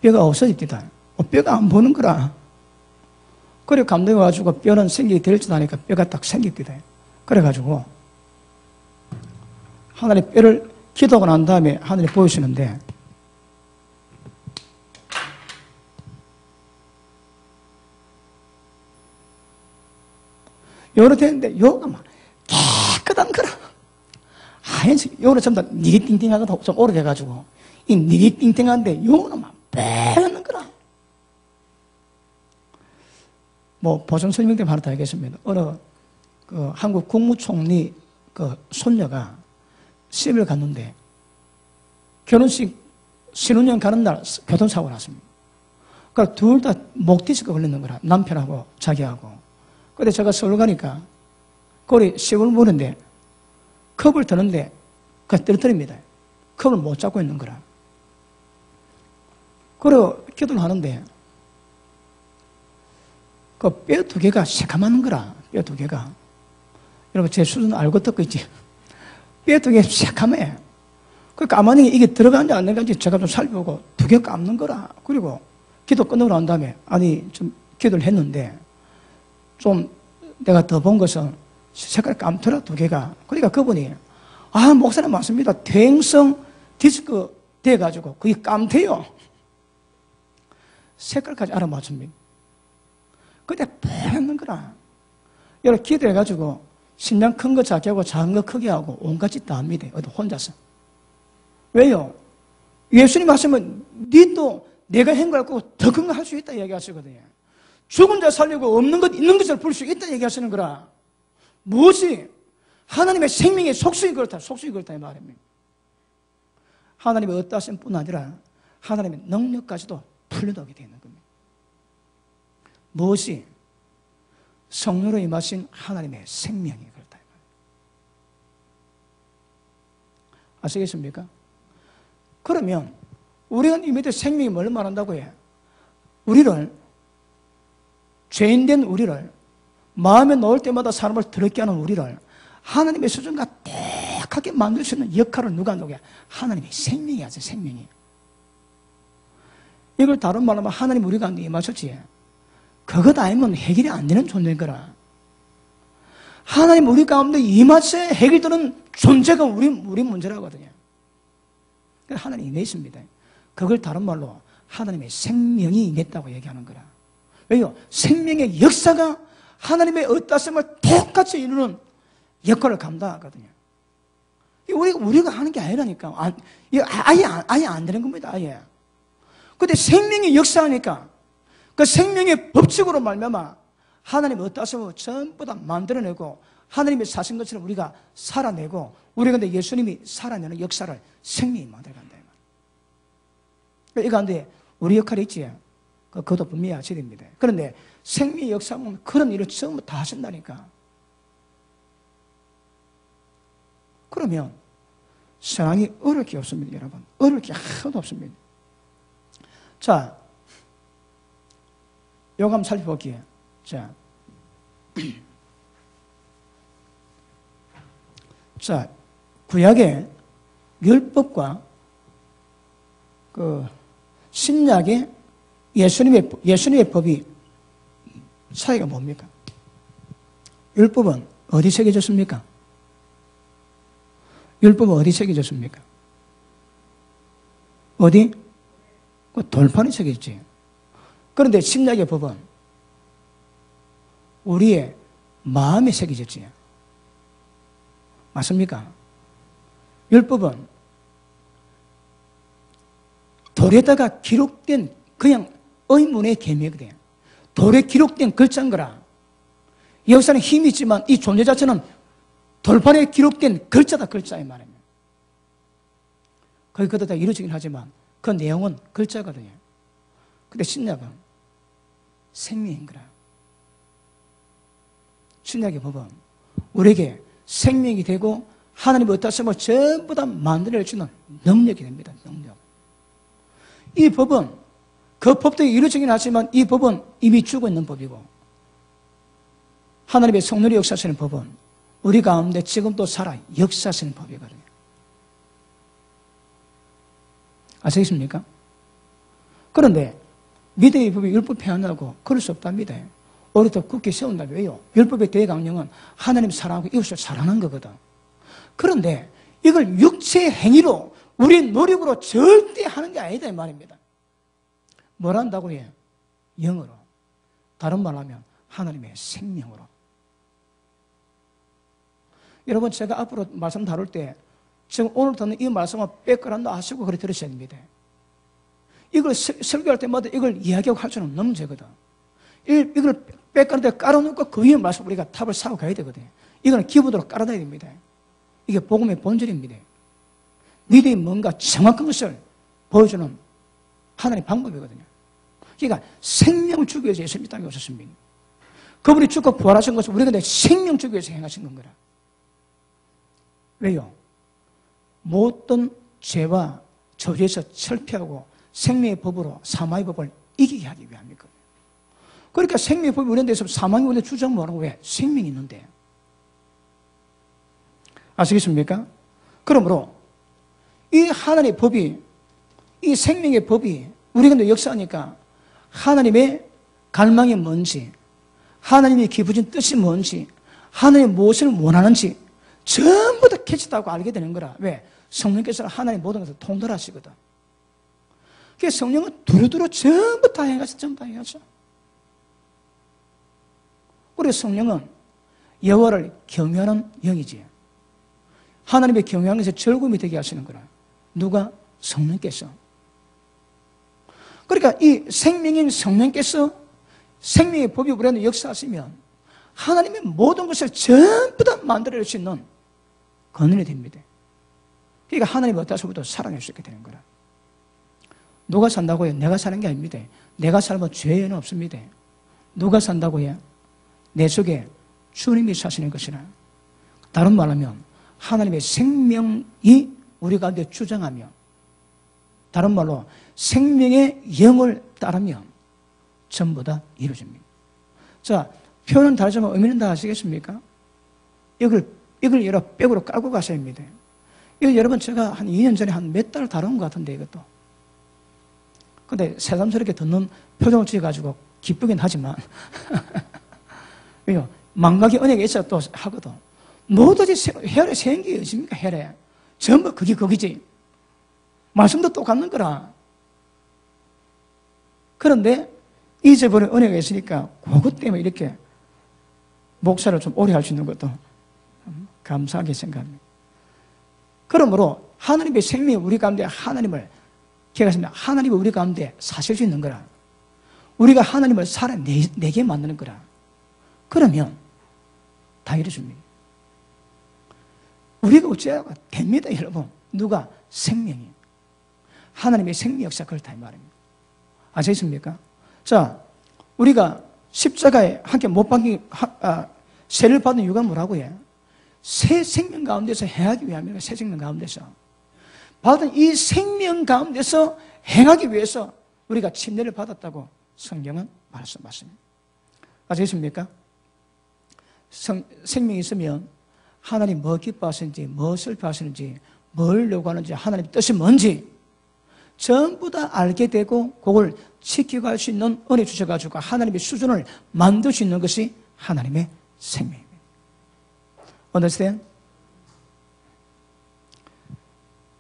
뼈가 없어집니다. 뼈가 안 보는 거라. 그래 감동이 와가지고 뼈는 생기게 될 줄 아니까 뼈가 딱 생깁니다. 그래가지고 하나님 뼈를 기도하고 난 다음에 하나님 보여주시는데, 요로 되는데 요가 막 깨끗한 거라. 하얀색, 요로 전부 다 니리띵띵하고 좀 오래돼가지고 이 니리띵띵한데 요는 막 빼는 거라. 뭐 보충 설명 때문에 바로 다 알겠습니다. 어느 한국 국무총리 손녀가 시집을 갔는데 결혼식 신혼여행 가는 날 교통사고가 났습니다. 그러니까 둘 다 목 디스크가 걸리는 거라. 남편하고 자기하고. 근데 제가 서울 가니까 거기 시골 보는데 컵을 드는데 그냥 떨어뜨립니다. 컵을 못 잡고 있는 거라. 그리고 기도를 하는데 그 뼈 두 개가 새카만 거라. 뼈 두 개가. 여러분 제 수준 알고 듣고 있지? 뼈 두 개 새카매. 그 까마귀 이게 들어가는지 안 들어가는지 제가 좀 살펴보고 두 개 감는 거라. 그리고 기도 끝나고 난 다음에 좀 기도를 했는데 좀 내가 더 본 것은 색깔 감더라 두 개가. 그러니까 그분이 목사님 맞습니다. 퇴행성 디스크 돼가지고 그게 감태요. 색깔까지 알아맞춥니다. 그때 뻔한 거라. 여러 기도해가지고 심장 큰 거 작게 하고 작은 거 크게 하고 온갖 짓 다 합니다. 어디 혼자서. 왜요? 예수님 하시면 니도 내가 한 걸 갖고 더 큰 거 할 수 있다 얘기하시거든요. 죽은 자 살리고 없는 것 있는 것을 볼 수 있다 얘기하시는 거라. 무엇이? 하나님의 생명의 속성이 그렇다. 속성이 그렇다 이 말입니다. 하나님의 어떠하신 뿐 아니라 하나님의 능력까지도 풀려나오게 되는 겁니다. 무엇이? 성령으로 임하신 하나님의 생명이 그렇다. 아시겠습니까? 그러면 우리가 이 밑에 생명이 뭘 말한다고 해? 우리를, 죄인된 우리를, 마음에 넣을 때마다 사람을 더럽게 하는 우리를 하나님의 수준과 똑같게 만들 수 있는 역할을 누가 누게? 하나님의 생명이 하죠. 생명이. 이걸 다른 말로 하면 하나님 우리 가운데 임하셨지. 그것 아니면 해결이 안 되는 존재인 거라. 하나님 우리 가운데 임하셔야 해결되는 존재가 우리 문제라거든요. 하나님 임해 있습니다. 그걸 다른 말로 하나님의 생명이 임했다고 얘기하는 거라. 왜요? 생명의 역사가 하나님의 어떠함을 똑같이 이루는 역할을 감당하거든요. 우리가 하는 게 아니라니까. 아예 안 되는 겁니다. 아예. 근데 생명이 역사하니까 그 생명의 법칙으로 말미암아 하나님의 어떠함을 전부 다 만들어내고 하나님의 사신 것처럼 우리가 살아내고 우리가 근데 예수님이 살아내는 역사를 생명이 만들어간다. 이 가운데 우리 역할이 있지. 그것도 분명히 아셔야 됩니다. 그런데 생명의 역사는 그런 일을 전부 다 하신다니까. 그러면 신앙이 어려울 게 없습니다, 여러분. 어려울 게 하나도 없습니다. 자, 요거 한번 살펴볼게요. 자, 구약의 율법과 그 신약의 예수님의 법이 차이가 뭡니까? 율법은 어디 새겨졌습니까? 율법은 어디 새겨졌습니까? 어디? 그 돌판에 새겨졌지. 그런데 신약의 법은 우리의 마음에 새겨졌지. 맞습니까? 율법은 돌에다가 기록된 그냥 의문의 계명이거든요. 돌에 기록된 글자인 거라. 여기서는 힘이 있지만 이 존재 자체는 돌판에 기록된 글자다, 글자의 말입니다. 거기 그것도 다 이루어지긴 하지만 그 내용은 글자거든요. 근데 신약은 생명인 거라. 신약의 법은 우리에게 생명이 되고 하나님의 어떠함을 전부 다 만들어주는 능력이 됩니다. 능력. 이 법은 그 법도 이루어지긴 하지만 이 법은 이미 죽어 있는 법이고 하나님의 성령의 역사하시는 법은 우리 가운데 지금도 살아 역사하시는 법이거든요. 아시겠습니까? 그런데 믿음의 법이 율법 폐하냐고 그럴 수 없답니다. 오히려 더 굳게 세운다. 왜요? 율법의 대강령은 하나님 사랑하고 이웃을 사랑하는 거거든. 그런데 이걸 육체의 행위로 우리 노력으로 절대 하는 게 아니다 이 말입니다. 뭘 한다고 해요? 영으로. 다른 말로 하면 하나님의 생명으로. 여러분 제가 앞으로 말씀 다룰 때 지금 오늘 듣는 이 말씀을 뺏거란다 하시고 그렇게 들으셔야 됩니다. 이걸 설교할 때마다 이걸 이야기하고 할 수는 없는 문제거든. 이걸 뺏거란데 깔아놓고 그 위에 말씀 우리가 탑을 쌓고 가야 되거든요. 이거는 기본으로 깔아놔야 됩니다. 이게 복음의 본질입니다. 믿음이 뭔가 정확한 것을 보여주는 하나님의 방법이거든요. 그러니까 생명을 주기 위해서 예수님이 땅에 오셨습니다. 그분이 죽고 부활하신 것은 우리가 내 생명 주기 위해서 행하신 건 거라. 왜요? 모든 죄와 저주에서 철폐하고 생명의 법으로 사망의 법을 이기게 하기 위함이거든요. 그러니까 생명의 법이 우리한테 있으면 사망이 우리한테 주장 뭐라고 왜? 생명이 있는데. 아시겠습니까? 그러므로 이 하나님의 법이, 이 생명의 법이 우리가 역사하니까 하나님의 갈망이 뭔지, 하나님의 기쁘신 뜻이 뭔지, 하나님이 무엇을 원하는지 전부 다 캐치하고 알게 되는 거라. 왜? 성령께서는 하나님 모든 것을 통달하시거든. 그래서 성령은 두루두루 전부 다 해가서 전부 다 해야죠. 우리 성령은 여호와를 경외하는 영이지. 하나님의 경외하는 것에 즐거움이 되게 하시는 거라. 누가? 성령께서. 그러니까 이 생명인 성령께서 생명의 법이 우리한테 역사하시면 하나님의 모든 것을 전부 다 만들어낼 수 있는 권한이 됩니다. 그러니까 하나님의 어떠함부터 살아낼 수 있게 되는 거라. 누가 산다고요? 내가 사는 게 아닙니다. 내가 살면 죄는 없습니다. 누가 산다고요? 내 속에 주님이 사시는 것이라. 다른 말하면 하나님의 생명이 우리 가운데 주장하며, 다른 말로 생명의 영을 따르면 전부 다 이루어집니다. 자, 표현은 다르지만 의미는 다 아시겠습니까? 이걸 여러 백으로 깔고 가셔야 합니다. 이거 여러분 제가 한 2년 전에 한 몇 달 다룬 것 같은데, 이것도. 근데 새삼스럽게 듣는 표정을 지어가지고 기쁘긴 하지만, 망각의 은혜가 있어야 또 하거든. 뭐든지 혈에 세운 게 있습니까, 혈에. 전부 그게 거기지. 말씀도 똑같는 거라. 그런데 잊어버린 은혜가 있으니까 그것 때문에 이렇게 목사를 좀 오래 할 수 있는 것도 감사하게 생각합니다. 그러므로 하나님의 생명이 우리 가운데 하나님을 기억하십니다. 하나님이 우리 가운데 사실 수 있는 거라. 우리가 하나님을 살아내게 만드는 거라. 그러면 다 이루어집니다. 우리가 어찌해야 됩니다, 여러분. 누가? 생명이. 하나님의 생명 역사, 그걸 다 말입니다. 아시겠습니까? 자, 우리가 십자가에 함께 못 박힌, 세를 받은 이유가 뭐라고요? 새 생명 가운데서 행하기 위함이에요. 새 생명 가운데서. 받은 이 생명 가운데서 행하기 위해서 우리가 침례를 받았다고 성경은 말씀하십니다. 아시겠습니까? 생명이 있으면 하나님 뭐 기뻐하시는지, 뭐 슬퍼하시는지, 뭘 요구하는지, 하나님의 뜻이 뭔지 전부 다 알게 되고 그걸 지켜갈 수 있는 은혜 주셔가지고 하나님의 수준을 만들 수 있는 것이 하나님의 생명입니다. understand?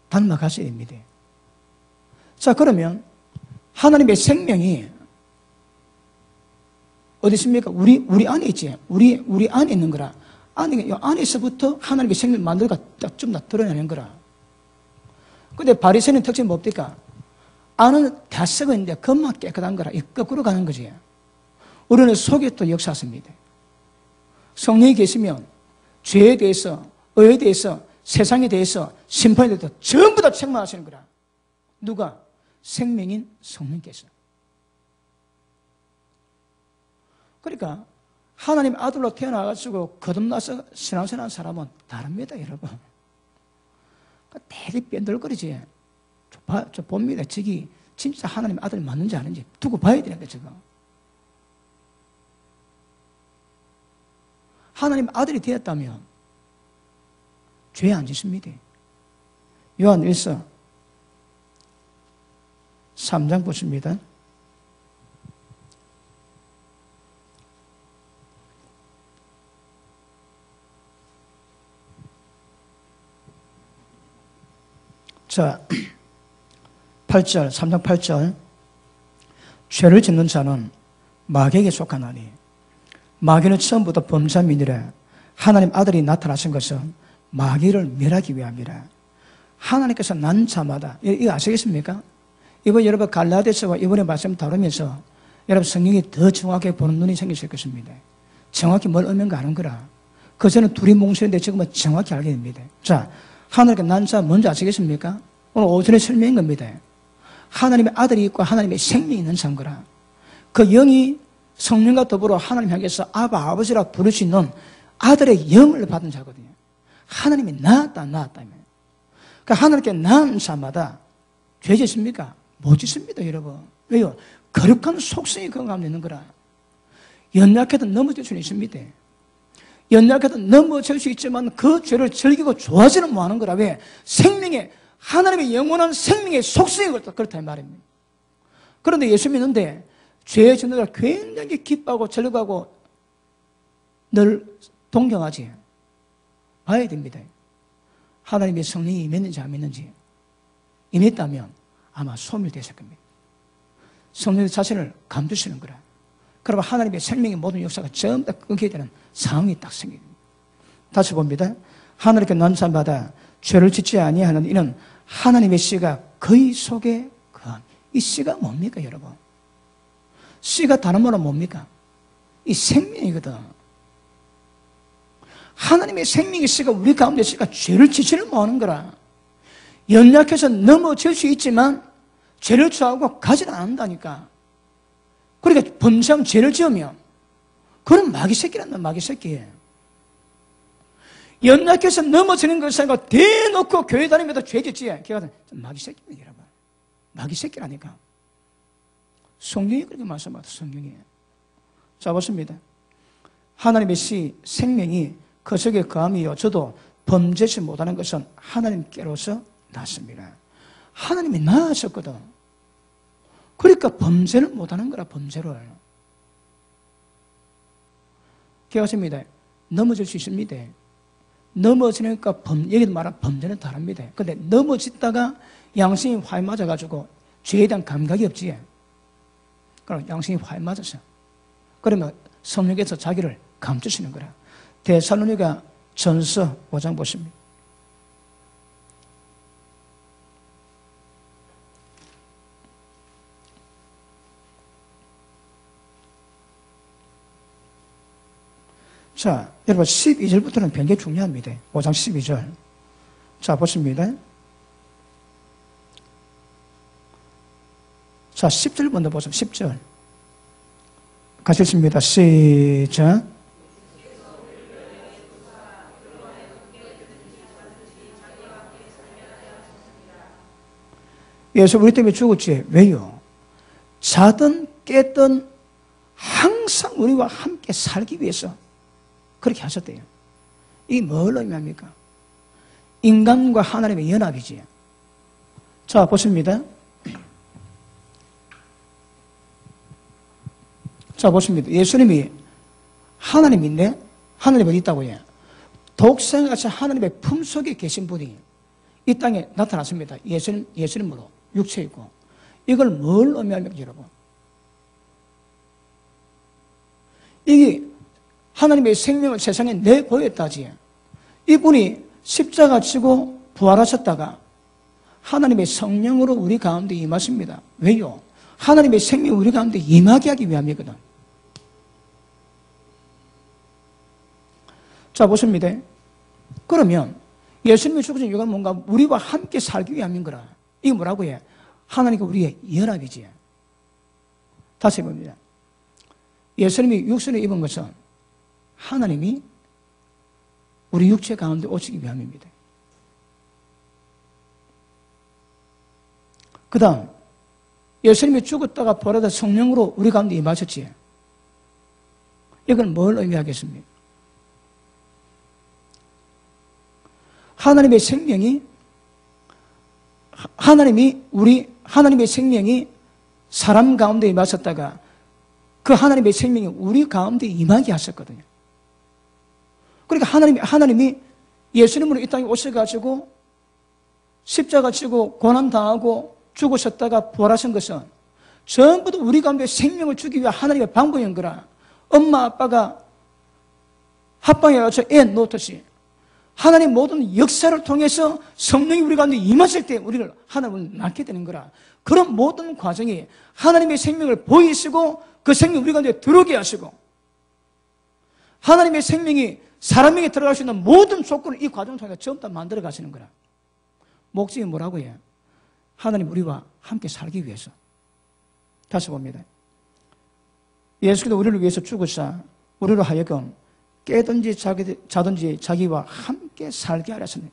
닮아가셔야 됩니다. 자, 그러면 하나님의 생명이 어디 있습니까? 우리 안에 있지. 우리 안에 있는 거라. 안에서부터 하나님의 생명을 만들어가 좀 더 드러내는 거라. 근데 바리새인의 특징이 뭡니까? 안은 다 썩어 있는데 겉만 깨끗한 거라. 거꾸로 가는 거지. 우리는 속에 또 역사습니다. 성령이 계시면 죄에 대해서, 의에 대해서, 세상에 대해서, 심판에 대해서 전부 다 책망하시는 거라. 누가? 생명인 성령께서. 그러니까 하나님 아들로 태어나가지고 거듭나서 신앙생활하는 사람은 다릅니다, 여러분. 대리 뺀들거리지. 저 봅니다. 저기 진짜 하나님 아들 맞는지 아닌지 두고 봐야 되는데, 저거. 하나님 아들이 되었다면 죄 안 짓습니다. 요한 1서 3장 보십니다. 자, 8절, 3장 8절. 죄를 짓는 자는 마귀에게 속하나니 마귀는 처음부터 범자민이라. 하나님 아들이 나타나신 것은 마귀를 멸하기 위함이라. 하나님께서 난 자마다, 이거 아시겠습니까? 이번 여러분 갈라디아서와 이번에 말씀 다루면서 여러분 성경이 더 정확하게 보는 눈이 생기실 것입니다. 정확히 뭘 의미인가 아는 거라. 그전에 둘이 뭉치는데 지금은 정확히 알게 됩니다. 자, 하나님께 난 자 뭔지 아시겠습니까? 오늘 오전에 설명한 겁니다. 하나님의 아들이 있고 하나님의 생명이 있는 자인 거라. 그 영이 성령과 더불어 하나님 향해서 아바, 아버지라 부를 수 있는 아들의 영을 받은 자거든요. 하나님이 낳았다며. 그러니까 하나님께 낳은 자마다 죄 짓습니까? 못 짓습니다, 여러분. 왜요? 거룩한 속성이 그 가운데 있는 거라. 연약해도 넘어질 수는 있습니다. 연약해도 넘어질 수 있지만 그 죄를 즐기고 좋아하지는 못하는 거라. 왜? 생명의, 하나님의 영원한 생명의 속성이 그렇다 이 말입니다. 그런데 예수 믿는데 죄의 짓는 걸 굉장히 기뻐하고 즐거워하고 늘 동경하지. 봐야 됩니다. 하나님의 성령이 임했는지 안 임했는지. 임했다면 아마 소멸됐을 겁니다. 성령 자신을 감추시는 거라. 그러면 하나님의 생명의 모든 역사가 전부 다 끊게 되는 상황이 딱 생깁니다. 다시 봅니다. 하나님께 난 자마다 죄를 짓지 아니하는 이는 하나님의 씨가 그의 속에 거함. 이 씨가 뭡니까, 여러분? 씨가 다른 말은 뭡니까? 이 생명이거든. 하나님의 생명의 씨가 우리 가운데 씨가 죄를 짓지를 못하는 거라. 연약해서 넘어질 수 있지만 죄를 취하고 가지를 않는다니까. 그러니까 범죄하면 죄를 지으면 그런 마귀 새끼란다, 마귀 새끼. 연약해서 넘어지는 것을 대놓고 교회 다니면서 죄 짓지. 걔가 마귀 새끼입니다, 여러분. 마귀 새끼라니까. 성경이 그렇게 말씀하다, 성경이. 자, 보십니다. 하나님의 생명이 그 속에 거함이요. 저도 범죄치 못하는 것은 하나님께로서 났습니다. 하나님이 낳으셨거든. 그러니까 범죄를 못하는 거라, 범죄를. 기억하십니다. 넘어질 수 있습니다. 넘어지니까 여기도 말한 범죄는 다릅니다. 근데 넘어졌다가 양심이 화에 맞아가지고 죄에 대한 감각이 없지. 그럼 양심이 화에 맞았어. 그러면 성령께서 자기를 감추시는 거라. 데살로니가 전서 5장 보십니다. 자, 여러분 12절부터는 굉장히 중요합니다. 5장 12절. 자, 보십니다. 자, 10절 먼저 보세요. 10절. 가셨습니다. 시작. 예수 우리 때문에 죽었지. 왜요? 자든 깨든 항상 우리와 함께 살기 위해서 그렇게 하셨대요. 이게 뭘 의미합니까? 인간과 하나님의 연합이지. 자, 보십니다. 자, 보십니다. 예수님이 하나님인데, 하늘에 어디 있다고 해요? 독생같이 하나님의 품속에 계신 분이 이 땅에 나타났습니다. 예수님으로 육체 있고. 이걸 뭘 의미합니까, 여러분? 이게 하나님의 생명을 세상에 내보였다지. 이분이 십자가 지고 부활하셨다가 하나님의 성령으로 우리 가운데 임하십니다. 왜요? 하나님의 생명이 우리 가운데 임하게 하기 위함이거든. 자, 보십니다. 그러면 예수님이 죽으신 이유가 뭔가? 우리와 함께 살기 위함인 거라. 이게 뭐라고 해? 하나님과 우리의 연합이지. 다시 봅니다. 예수님이 육신을 입은 것은 하나님이 우리 육체 가운데 오시기 위함입니다. 그 다음 예수님이 죽었다가 부활하다 성령으로 우리 가운데 임하셨지. 이건 뭘 의미하겠습니까? 하나님의 생명이 하나님의 생명이 사람 가운데 임하셨다가 그 하나님의 생명이 우리 가운데 임하게 하셨거든요. 그러니까 하나님이 예수님으로 이 땅에 오셔가지고 십자가 지고 고난당하고 죽으셨다가 부활하신 것은 전부 다 우리 가운데 생명을 주기 위한 하나님의 방법인 거라. 엄마 아빠가 합방해 가지고 애 놓듯이 하나님 모든 역사를 통해서 성령이 우리 가운데 임하실 때 우리를 하나님을 낳게 되는 거라. 그런 모든 과정이 하나님의 생명을 보이시고 그 생명이 우리 가운데 들어오게 하시고 하나님의 생명이 사람에게 들어갈 수 있는 모든 조건을 이 과정을 통해서 전부 다 만들어 가시는 거라. 목적이 뭐라고 해요? 하나님 우리와 함께 살기 위해서. 다시 봅니다. 예수께서 우리를 위해서 죽으사 우리로 하여금 깨든지 자든지 자기와 함께 살게 하셨네.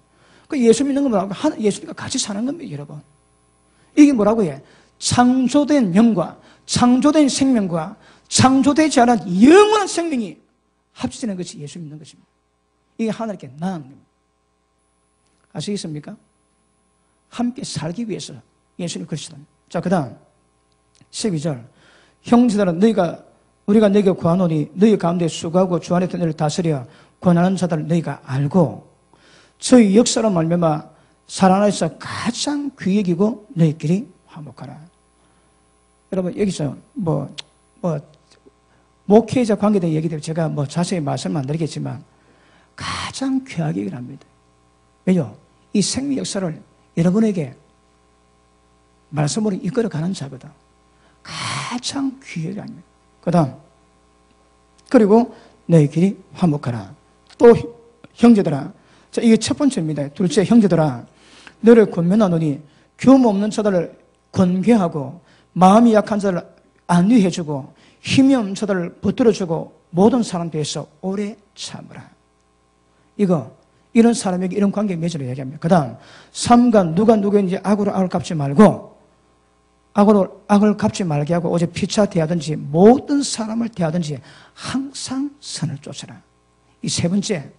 그 예수 믿는 건 뭐라고? 예수님과 같이 사는 겁니다, 여러분. 이게 뭐라고 해? 창조된 영과 창조된 생명과 창조되지 않은 영원한 생명이 합치는 것이 예수 믿는 것입니다. 이게 하나님께 나은 겁니다. 아시겠습니까? 함께 살기 위해서 예수님 그러시다. 자, 그 다음 12절. 형제들아 우리가 너희가 구하노니 너희 가운데 수고하고 주 안에 너희를 다스려 권하는 자들을 너희가 알고 저희 역사로 말미암아 살아나서 가장 귀히 여기고 너희끼리 화목하라. 여러분 여기서 목회자 관계된 얘기들 제가 자세히 말씀 안 드리겠지만 가장 귀하게 얘기를 합니다. 왜요? 이 생명 역사를 여러분에게 말씀으로 이끌어가는 자거든. 가장 귀하게 합니다. 그 다음 그리고 너희끼리 화목하라. 또 형제들아. 자, 이게 첫 번째입니다. 둘째 형제들아 너를 권면하노니 교훈 없는 자들을 권고하고 마음이 약한 자를 안위해주고 힘이 없는 자들을 붙들어주고 모든 사람 뒤에서 오래 참으라. 이런 사람에게 이런 관계 맺으려 얘기합니다. 그 다음, 삼가 누가 누구인지 악으로 악을 갚지 말고 악으로 악을 갚지 말게 하고 오직 피차 대하든지 모든 사람을 대하든지 항상 선을 쫓아라. 이 세 번째,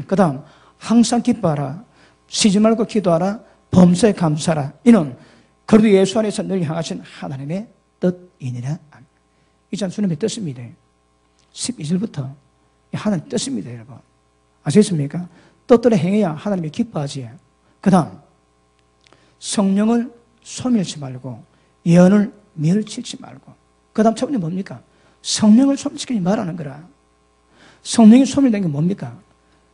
그 다음 항상 기뻐하라. 쉬지 말고 기도하라. 범사에 감사하라. 이는 그리스도 예수 안에서 늘 향하신 하나님의 뜻이니라. 이 참 주님의 뜻입니다. 12절부터 하나님의 뜻입니다, 여러분. 아시겠습니까? 뜻대로 행해야 하나님이 기뻐하지. 그 다음, 성령을 소멸치 말고 예언을 멸치지 말고. 그 다음 첫 번째 뭡니까? 성령을 소멸시키지 말라는 거라. 성령이 소멸된 게 뭡니까?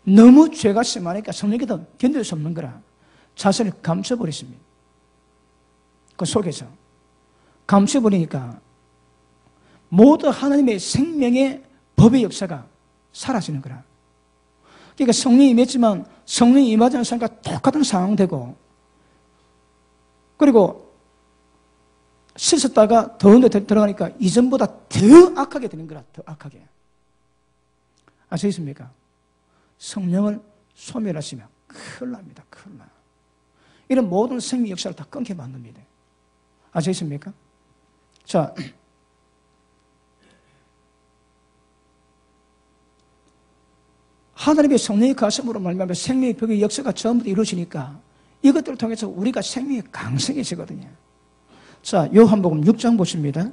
너무 죄가 심하니까 성령께도 견딜 수 없는 거라. 자신을 감춰버렸습니다. 그 속에서. 감춰버리니까 모두 하나님의 생명의 법의 역사가 사라지는 거라. 그러니까 성령이 임했지만 성령이 임하지 않은 사람과 똑같은 상황 되고, 그리고 씻었다가 더운 데 들어가니까 이전보다 더 악하게 되는 거라. 더 악하게. 아시겠습니까? 성령을 소멸하시면 큰일 납니다. 큰일 나. 이런 모든 생명 역사를 다 끊게 만듭니다. 아시겠습니까? 자, 하나님의 성령의 가슴으로 말미암아 생명의 벽의 역사가 전부 다 이루어지니까 이것들을 통해서 우리가 생명이 강성해지거든요. 자, 요한복음 6장 보십니다.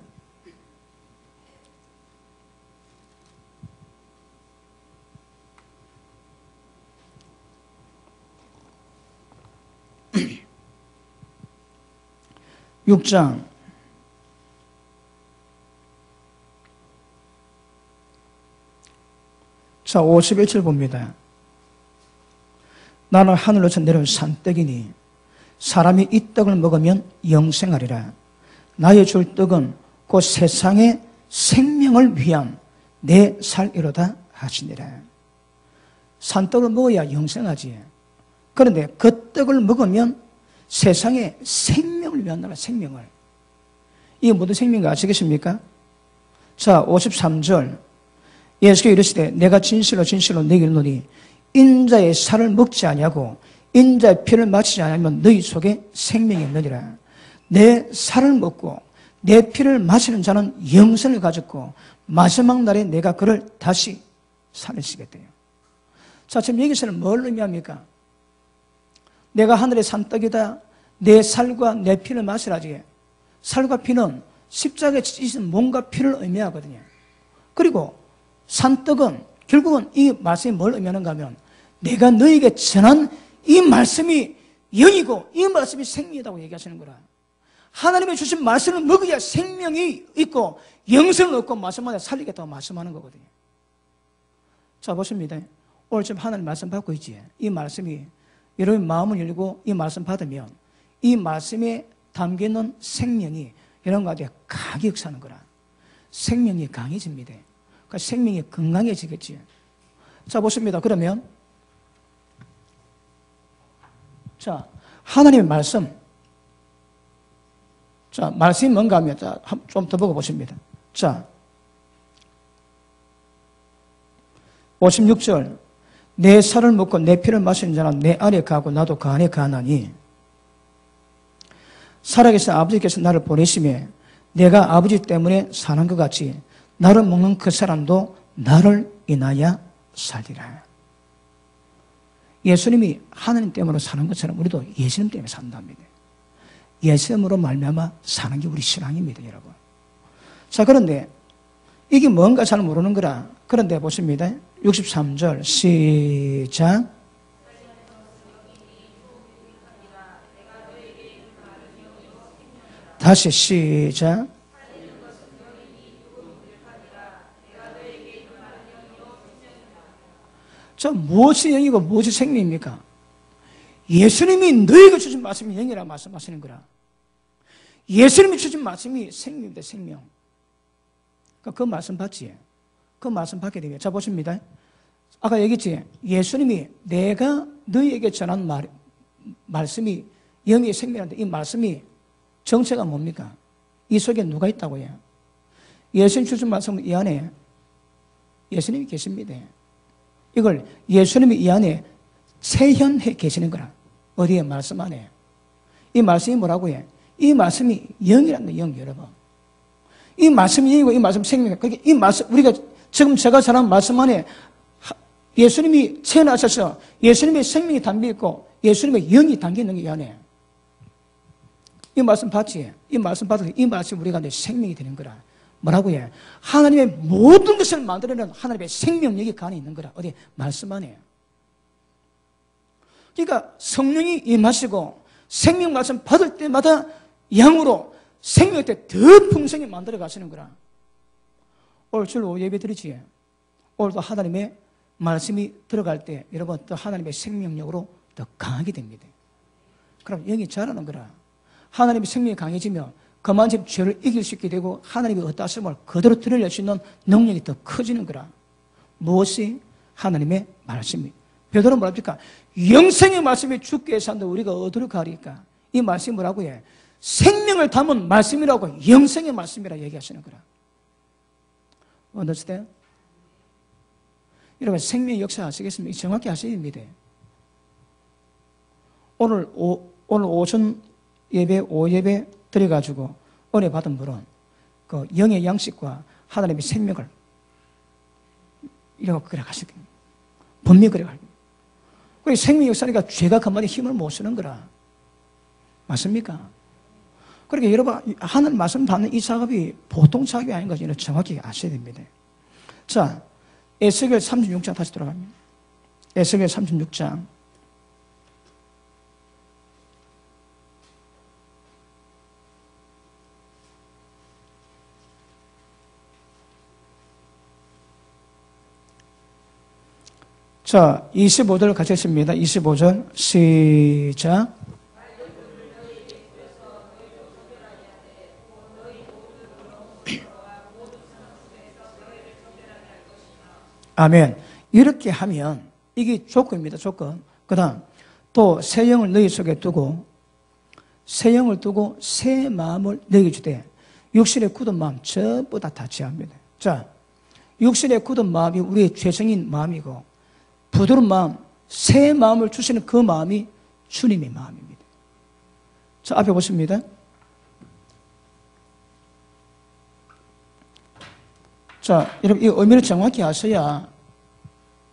(6장) 자, 51절 봅니다. 나는 하늘로서 내려온 산떡이니 사람이 이 떡을 먹으면 영생하리라. 나의 줄 떡은 곧 세상의 생명을 위한 내 살이로다 하시니라. 산떡을 먹어야 영생하지. 그런데 그 떡을 먹으면 세상의 생명을 위한 나라, 생명을. 이게 무슨 생명인가 아시겠습니까? 자, 53절. 예수께서 이르시되 내가 진실로 진실로 너희에게 이르노니 인자의 살을 먹지 아니하고 인자의 피를 마시지 않으면 너희 속에 생명이 없느니라. 내 살을 먹고 내 피를 마시는 자는 영생을 가졌고 마지막 날에 내가 그를 다시 살리시겠대요. 자, 지금 여기서는 뭘 의미합니까? 내가 하늘의 산떡이다. 내 살과 내 피를 마시라지. 살과 피는 십자가에 지신 몸과 피를 의미하거든요. 그리고 산떡은 결국은 이 말씀이 뭘 의미하는가 하면 내가 너에게 전한 이 말씀이 영이고 이 말씀이 생명이라고 얘기하시는 거라. 하나님이 주신 말씀을 먹어야 생명이 있고 영생을 얻고 마지막에 살리겠다고 말씀하는 거거든요. 자, 보십니다. 오늘 지금 하나님 말씀 받고 있지. 이 말씀이 여러분 마음을 열고 이 말씀 받으면 이 말씀에 담겨있는 생명이 이런 가지에 강하게 역사하는 거라. 생명이 강해집니다. 그러니까 생명이 건강해지겠지. 자, 보십니다. 그러면 자, 하나님의 말씀. 자, 말씀이 뭔가 하면 자, 좀 더 보고 보십니다. 자, 56절. 내 살을 먹고 내 피를 마시는 자는 내 안에 가고 나도 그 안에 가나니 살아계신 아버지께서 나를 보내심에 내가 아버지 때문에 사는 것 같이 나를 먹는 그 사람도 나를 인하여 살리라. 예수님이 하나님 때문에 사는 것처럼 우리도 예수님 때문에 산답니다. 예수님으로 말미암아 사는 게 우리 신앙입니다, 여러분. 자, 그런데 이게 뭔가 잘 모르는 거라. 그런데 보십니다. 63절 시작. 다시 시작. 자, 무엇이 영이고 무엇이 생명입니까? 예수님이 너희가 주신 말씀이 영이라고 말씀하시는 거라. 예수님이 주신 말씀이 생명입니다, 생명. 그 말씀 받지. 그 말씀 받게 되면. 자, 보십니다. 아까 얘기했지. 예수님이 내가 너희에게 전한 말씀이 영의 생명인데 이 말씀이 정체가 뭡니까? 이 속에 누가 있다고 해요? 예수님 주신 말씀은 이 안에 예수님이 계십니다. 이걸 예수님이 이 안에 체현해 계시는 거라. 어디에? 말씀 안에. 이 말씀이 뭐라고 해? 이 말씀이 영이란다, 영, 여러분. 이 말씀이 영이고 이 말씀 생명이다. 그러니까 이 말씀, 우리가 지금 제가 전한 말씀 안에 예수님이 체현하셔서 예수님의 생명이 담겨 있고 예수님의 영이 담겨 있는 게 이 안에. 이 말씀 봤지? 이 말씀 받아서 이 말씀이 우리가 내 생명이 되는 거라. 뭐라고 해? 하나님의 모든 것을 만들어내는 하나님의 생명력이 그 안에 있는 거라. 어디? 말씀 안에. 그러니까 성령이 임하시고 생명 말씀 받을 때마다 양으로 생명 때 더 풍성히 만들어 가시는 거라. 오늘 주일 오후 예배 드리지? 오늘도 하나님의 말씀이 들어갈 때 여러분 또 하나님의 생명력으로 더 강하게 됩니다. 그럼 영이 자라는 거라. 하나님의 생명이 강해지면 그만큼 죄를 이길 수 있게 되고 하나님의 어떠하심을 그대로 드러낼 수 있는 능력이 더 커지는 거라. 무엇이? 하나님의 말씀이. 베드로는 뭐랍니까? 영생의 말씀이 죽게 산다 우리가 어디로 가리까? 이 말씀이 뭐라고 해? 생명을 담은 말씀이라고 영생의 말씀이라 얘기하시는 거라. understand? 여러분 생명의 역사 아시겠습니까? 정확히 아셔야 됩니다. 오늘 오전 예배, 오예배 드려가지고 은혜 받은 분은 그 영의 양식과 하나님의 생명을 이렇게 그래 가시고 분명히 그래 가시고 그 생명 역사니까 죄가 그만에 힘을 못 쓰는 거라. 맞습니까? 그러니까 여러분 하나님 말씀 받는 이 작업이 보통 작업이 아닌 것을 정확히 아셔야 됩니다. 자, 에스겔 36장 다시 돌아갑니다. 에스겔 36장 자, 25절 같이 했습니다. 25절 시작. 아멘. 이렇게 하면 이게 조건입니다. 조건. 그 다음 또 새 영을 너희 속에 두고 새 영을 두고 새 마음을 너희에게 주되 육신의 굳은 마음 전부 다 제합니다. 자, 육신의 굳은 마음이 우리의 죄성인 마음이고 부드러운 마음, 새 마음을 주시는 그 마음이 주님의 마음입니다. 자, 앞에 보십니다. 자, 여러분, 이 의미를 정확히 아셔야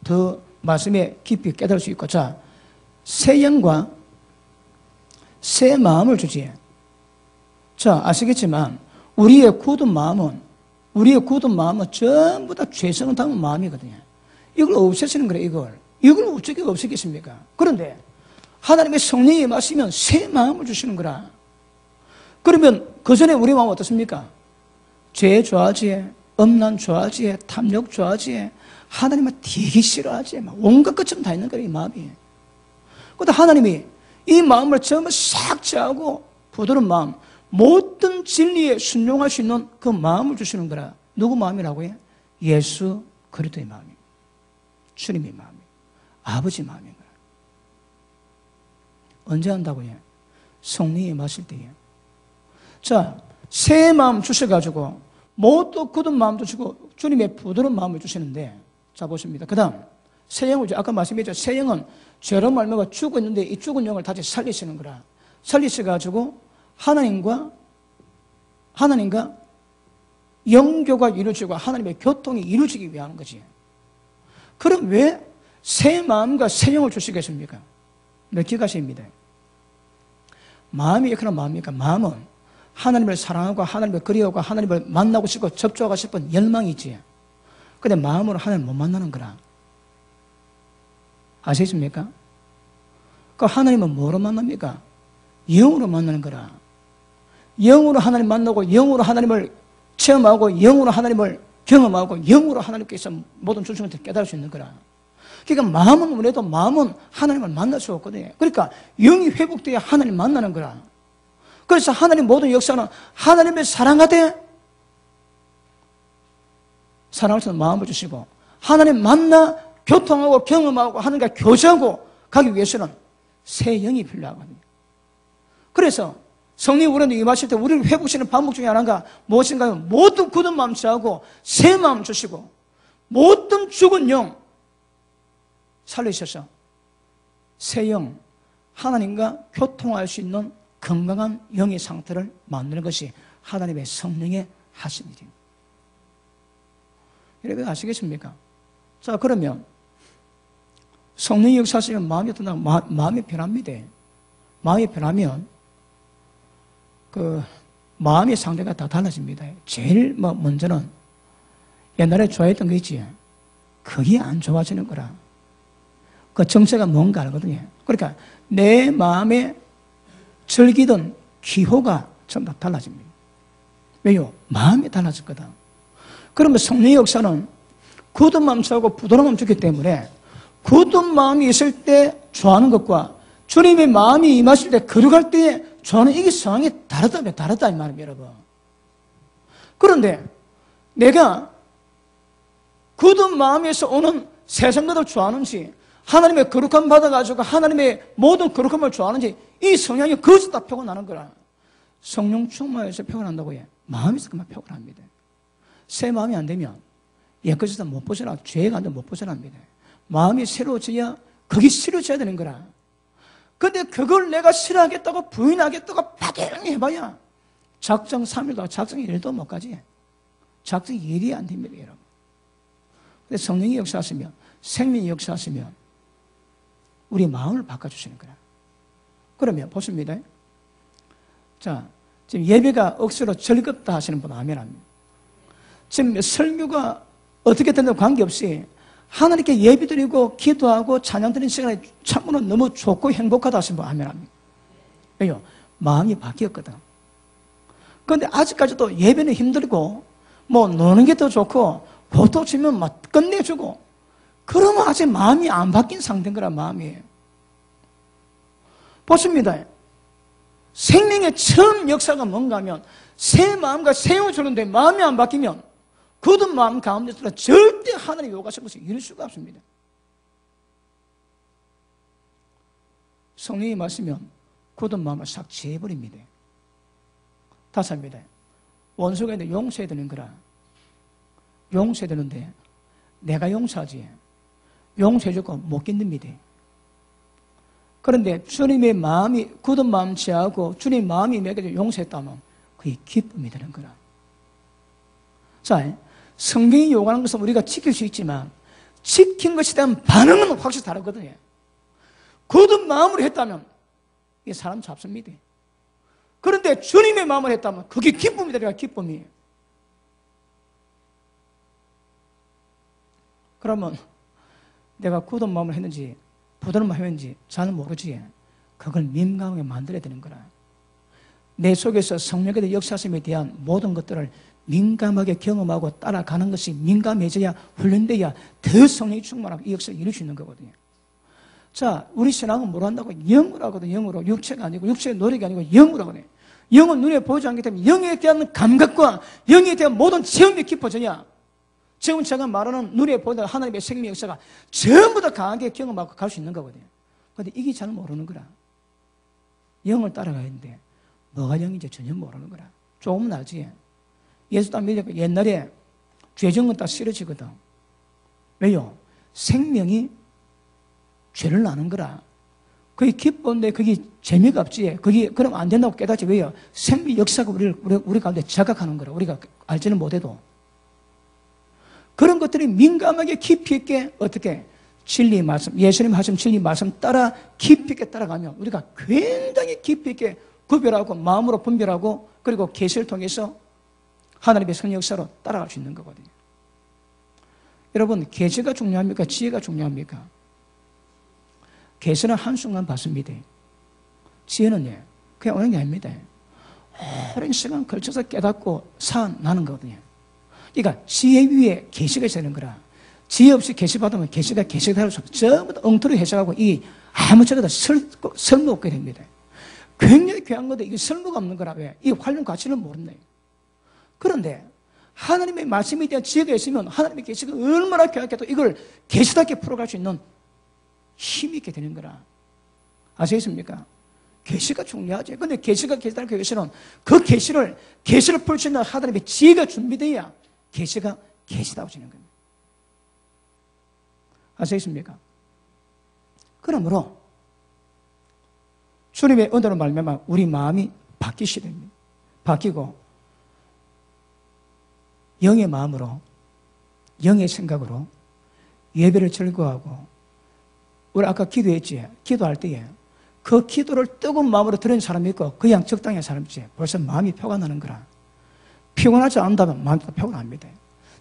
더 말씀에 깊이 깨달을 수 있고, 자, 새 영과 새 마음을 주지. 자, 아시겠지만, 우리의 굳은 마음은 전부 다 죄성을 담은 마음이거든요. 이걸 없애시는 거예요, 이걸 어떻게 없애겠습니까? 그런데, 하나님의 성령이 임하시면 새 마음을 주시는 거라. 그러면, 그 전에 우리 마음은 어떻습니까? 죄 좋아하지, 음란 좋아하지, 탐욕 좋아하지, 하나님은 되게 싫어하지, 온갖 것처럼 다 있는 거예요, 이 마음이. 그런데 하나님이 이 마음을 전부 싹 제하고 부드러운 마음, 모든 진리에 순종할 수 있는 그 마음을 주시는 거라. 누구 마음이라고 해요? 예수 그리스도의 마음입니다. 주님의 마음입니다. 아버지 마음인 거야. 언제 한다고 해요? 성령이 마실 때예요. 자, 새 마음 주셔가지고 모두 굳은 마음도 주고 주님의 부드러운 마음을 주시는데, 자 보십니다. 그 다음 새 영을, 아까 말씀드렸죠. 새 영은 죄로 말미암아 죽어 있는데 이 죽은 영을 다시 살리시는 거라. 살리셔가지고 하나님과 영교가 이루어지고 하나님의 교통이 이루어지기 위한 거지. 그럼 왜 새 마음과 새 영을 주시겠습니까? 몇 기가십니다. 마음이 그런 마음입니까? 마음은 하나님을 사랑하고 하나님을 그리워하고 하나님을 만나고 싶고 접촉하고 싶은 열망이지. 근데 마음으로 하나님을 못 만나는 거라. 아시겠습니까? 그 하나님은 뭐로 만납니까? 영으로 만나는 거라. 영으로 하나님 만나고 영으로 하나님을 체험하고 영으로 하나님을 경험하고 영으로 하나님께서 모든 중심을 깨달을 수 있는 거라. 그러니까 마음은 그래도 마음은 하나님을 만날 수 없거든요. 그러니까 영이 회복돼야 하나님 만나는 거라. 그래서 하나님 모든 역사는 하나님을 사랑하되 사랑할 수 있는 마음을 주시고 하나님 만나 교통하고 경험하고 하나님과 교제하고 가기 위해서는 새 영이 필요하거든요. 그래서 성령이 우리한테 임하실 때 우리를 회복시키는 방법 중에 하나가 무엇인가 하면 모든 굳은 마음 취하고 새 마음 주시고 모든 죽은 영 살리셔서 새 영, 하나님과 교통할 수 있는 건강한 영의 상태를 만드는 것이 하나님의 성령의 하신 일입니다. 여러분 아시겠습니까? 자, 그러면 성령이 역사하시면 마음이 어떤다? 마음이 변합니다. 마음이 변하면 마음의 상태가 다 달라집니다. 제일 먼저는 옛날에 좋아했던 거 있지. 그게 안 좋아지는 거라. 그 정체가 뭔가 알거든요. 그러니까 내 마음에 즐기던 기호가 전부 다 달라집니다. 왜요? 마음이 달라졌거든. 그러면 성령의 역사는 굳은 마음 취하고 부드러운 마음 주기 때문에 굳은 마음이 있을 때 좋아하는 것과 주님의 마음이 임하실 때 거룩할 때 좋아하는 이게 성향이 다르다 이 말입니다, 여러분. 그런데 내가 굳은 마음에서 오는 세상 것을 좋아하는지 하나님의 거룩함 받아가지고 하나님의 모든 거룩함을 좋아하는지 이 성향이 거기서 다 표현하는 거라. 성령 충만해서 표현한다고 해. 마음에서 그만 표현합니다. 새 마음이 안 되면 옛것에서 못 벗어나, 죄가 안 되면 못 벗어납니다. 마음이 새로워져야 그게 싫어져야 되는 거라. 근데 그걸 내가 싫어하겠다고 부인하겠다고 바대응히 해봐야 작정 3일도 하고 작정 1일도 못 가지. 작정 1일이 안 됩니다, 여러분. 근데 성령이 역사하시면, 생명이 역사하시면 우리 마음을 바꿔주시는 거라. 그러면 보십니다. 자, 지금 예배가 억수로 즐겁다 하시는 분 아멘 합니다. 지금 설교가 어떻게 된다고 관계없이 하나님께 예배드리고 기도하고 찬양드리는 시간에 참으로 너무 좋고 행복하다 하시는 분 아멘 합니다. 왜요? 마음이 바뀌었거든. 그런데 아직까지도 예배는 힘들고 노는 게 더 좋고 고토 치면 막 끝내주고 그러면 아직 마음이 안 바뀐 상태인 거란 마음이에요. 보십니다. 생명의 처음 역사가 뭔가 하면 새 마음과 새 영을 주는데 마음이 안 바뀌면 굳은 마음 가운데서 절대 하나님 요구하신 것을 이룰 수가 없습니다. 성령이 마시면 굳은 마음을 싹 지워버립니다. 다시 합니다. 원수가 있는데 용서해야 되는 거라. 용서해야 되는데 내가 용서하지. 용서해주고 못 견딥니다. 그런데 주님의 마음이 굳은 마음 취하고 주님의 마음이 내게 용서했다면 그게 기쁨이 되는 거라. 자, 성경이 요구하는 것은 우리가 지킬 수 있지만 지킨 것에 대한 반응은 확실히 다르거든요. 굳은 마음으로 했다면 이게 사람 잡습니다. 그런데 주님의 마음으로 했다면 그게 기쁨이 되니까 기쁨이에요. 그러면 내가 굳은 마음을 했는지 부드러운 마음을 했는지 잘 모르지. 그걸 민감하게 만들어야 되는 거라. 내 속에서 성령의 역사심에 대한 모든 것들을 민감하게 경험하고 따라가는 것이 민감해져야 훈련돼야 더 성령이 충만하고 이 역사를 이룰 수 있는 거거든요. 자, 우리 신앙은 뭘 한다고? 영으로 하거든요. 영으로. 육체가 아니고 육체의 노력이 아니고 영으로 하거든요. 영은 눈에 보이지 않기 때문에 영에 대한 감각과 영에 대한 모든 체험이 깊어져야 지금 제가 말하는 눈에 보이는 하나님의 생명 역사가 전부 다 강하게 경험하고 갈 수 있는 거거든요. 그런데 이게 잘 모르는 거라. 영을 따라가야 하는데 뭐가 영인지 전혀 모르는 거라. 조금은 알지. 예수 딱 믿으니까 옛날에 죄정은 딱 싫어지거든. 왜요? 생명이 죄를 나는 거라. 그게 기쁜데 그게 재미가 없지. 그게 그럼 안 된다고 깨닫지. 왜요? 생명 역사가 우리 가운데 자각하는 거라. 우리가 알지는 못해도. 그런 것들이 민감하게 깊이 있게 어떻게 진리 말씀, 예수님 하신 진리 말씀 따라 깊이 있게 따라가면 우리가 굉장히 깊이 있게 구별하고 마음으로 분별하고 그리고 계시를 통해서 하나님의 성령 역사로 따라갈 수 있는 거거든요. 여러분, 계시가 중요합니까? 지혜가 중요합니까? 계시는 한순간 받습니다. 지혜는 그냥 오는 게 아닙니다. 오랜 시간 걸쳐서 깨닫고 살아나는 거거든요. 그러니까 지혜 위에 계시가 있어야 되는 거라. 지혜 없이 계시 받으면 계시가 할 수 없어요. 전부 다 엉터리 해석하고 이 아무짝에도 설무 없게 됩니다. 굉장히 귀한 건데 이게 설무가 없는 거라. 왜? 이 활용 가치를 모른다. 그런데 하나님의 말씀에 대한 지혜가 있으면 하나님의 계시가 얼마나 귀하게도 이걸 계시답게 풀어갈 수 있는 힘이 있게 되는 거라. 아시겠습니까? 계시가 중요하지. 근데 계시가 계시다는 것은 그 계시를 풀 수 있는 하나님의 지혜가 준비되어야 계시가 계시다고 지는 겁니다. 아시겠습니까? 그러므로 주님의 은혜로 말미암아 우리 마음이 바뀌시야 됩니다. 바뀌고 영의 마음으로, 영의 생각으로 예배를 즐거워하고, 우리 아까 기도했지. 기도할 때에 그 기도를 뜨거운 마음으로 드리는 사람이 있고 그냥 적당한 사람이 있지. 벌써 마음이 표가 나는 거라. 피곤하지 않는다면 마음이 피곤합니다.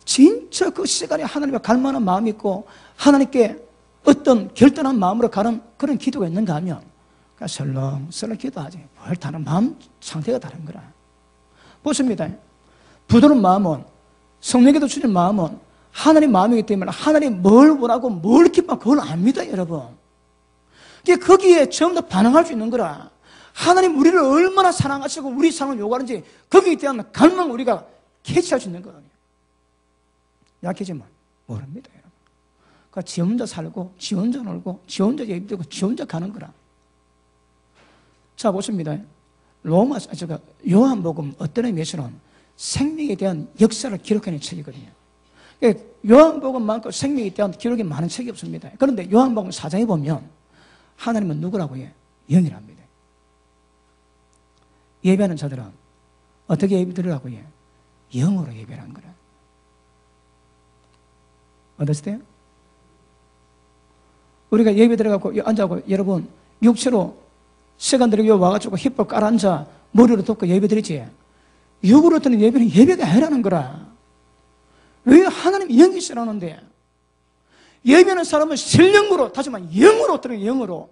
진짜 그 시간에 하나님과 갈 만한 마음이 있고 하나님께 어떤 결단한 마음으로 가는 그런 기도가 있는가 하면 그냥 설렁설렁 기도하지. 뭘 다른 마음 상태가 다른 거라. 보십니다. 부드러운 마음은, 성령께도 주신 마음은 하나님 마음이기 때문에 하나님 뭘 원하고 뭘 기뻐하고 그걸 압니다, 여러분. 거기에 전부 다 반응할 수 있는 거라. 하나님 우리를 얼마나 사랑하시고 우리 사랑을 요구하는지 거기에 대한 갈망을 우리가 캐치할 수 있는 거거든요. 약해지면 모릅니다, 여러분. 그러니까 지 혼자 살고, 지 혼자 놀고, 지 혼자 예비되고, 지 혼자 가는 거라. 자, 보십니다. 요한복음 어떤 의미에서는 생명에 대한 역사를 기록하는 책이거든요. 요한복음만큼 생명에 대한 기록이 많은 책이 없습니다. 그런데 요한복음 4장에 보면 하나님은 누구라고 해요? 영이랍니다. 예배하는 자들은 어떻게 예배드리라고 해요? 영으로 예배하는 거라. 어떠세요? 우리가 예배 들어가고 앉아고 여러분 육체로 시간 들이고 와가지고 힙을 깔아앉아 머리로 덮고 예배 드리지. 육으로 드는 예배는 예배가 아니라는 거라. 왜 하나님 영이시라는데? 예배하는 사람은 신령으로, 다시 말하면 영으로 드는 영으로.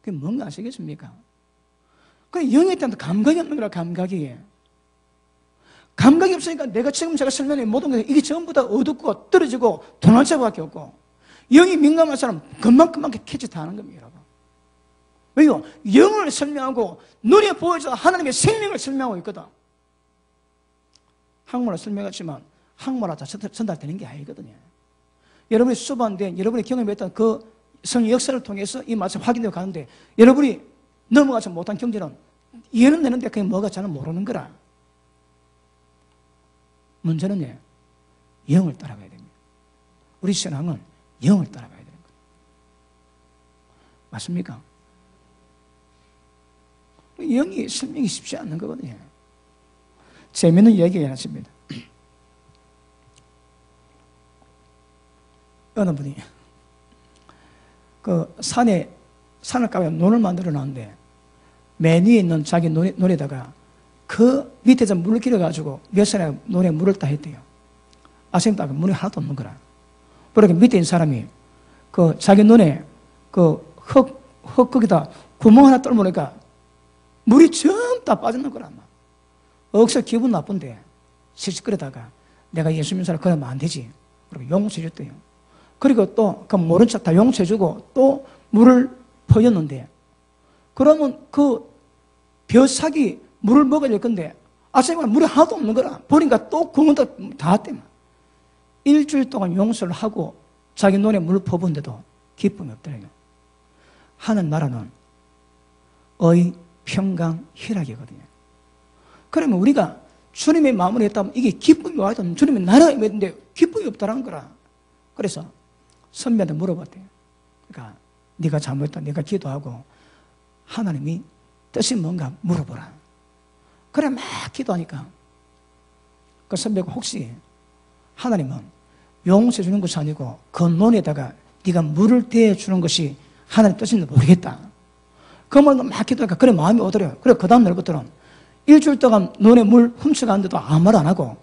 그게 뭔가 아시겠습니까? 그 영에 대한 감각이 없는 거라, 감각이. 감각이 없으니까 제가 설명한 모든 것 이게 전부 다 어둡고 떨어지고 도날자밖에 없고, 영이 민감한 사람은 금방 캐치 다 하는 겁니다, 여러분. 왜요? 영을 설명하고 눈에 보여져 하나님의 생명을 설명하고 있거든. 학문을 설명했지만 학문화 다 전달되는 게 아니거든요. 여러분이 수반된, 여러분이 경험했던 그 성의 역사를 통해서 이 말씀 확인되어 가는데 여러분이 넘어가지 못한 경지는 이해는 되는데 그게 뭐가 잘 모르는 거라. 문제는 영을 따라가야 됩니다. 우리 신앙은 영을 따라가야 되는 거예요. 맞습니까? 영이 설명이 쉽지 않는 거거든요. 재미있는 이야기가 있습니다. 어느 분이 그 산을 가면 논을 만들어 놨는데 맨 위에 있는 자기 논에다가 그 밑에서 물을 길어가지고 몇 사람이 논에 물을 다 했대요. 아침에 물이 하나도 없는 거라. 그러니까 밑에 있는 사람이 그 자기 논에 그 흙 거기다 구멍 하나 뚫어보니까 물이 전부 다 빠졌는 거라. 억서 기분 나쁜데 시시거리다가 내가 예수 믿는 사람 그러면 안 되지. 그리고 용서해 줬대요. 그리고 또 그 모른 척 다 용서해 주고 또 물을 퍼였는데 그러면 그 벼삭이 물을 먹어야 될 건데 아침에 물이 하나도 없는 거라. 보니까 또 구멍도 다 했대. 일주일 동안 용서를 하고 자기 논에 물을 퍼부은데도 기쁨이 없더래요. 하는 나라는 의, 평강, 희락이거든요. 그러면 우리가 주님의 마음을 했다면 이게 기쁨이 와야 되는 주님의 나라가 있는데 기쁨이 없다는 거라. 그래서 선배한테 물어봤대요. 그러니까 네가 잘못했다. 네가 기도하고 하나님이 뜻이 뭔가 물어보라. 그래 막 기도하니까 그 선배가 혹시 하나님은 용서해 주는 것이 아니고 그 논에다가 네가 물을 대주는 것이 하나님 뜻인지 모르겠다. 그 말도 막 기도하니까 그래 마음이 오더래요. 그래 그 다음 날부터는 일주일 동안 논에 물 훔쳐가는데도 아무 말 안 하고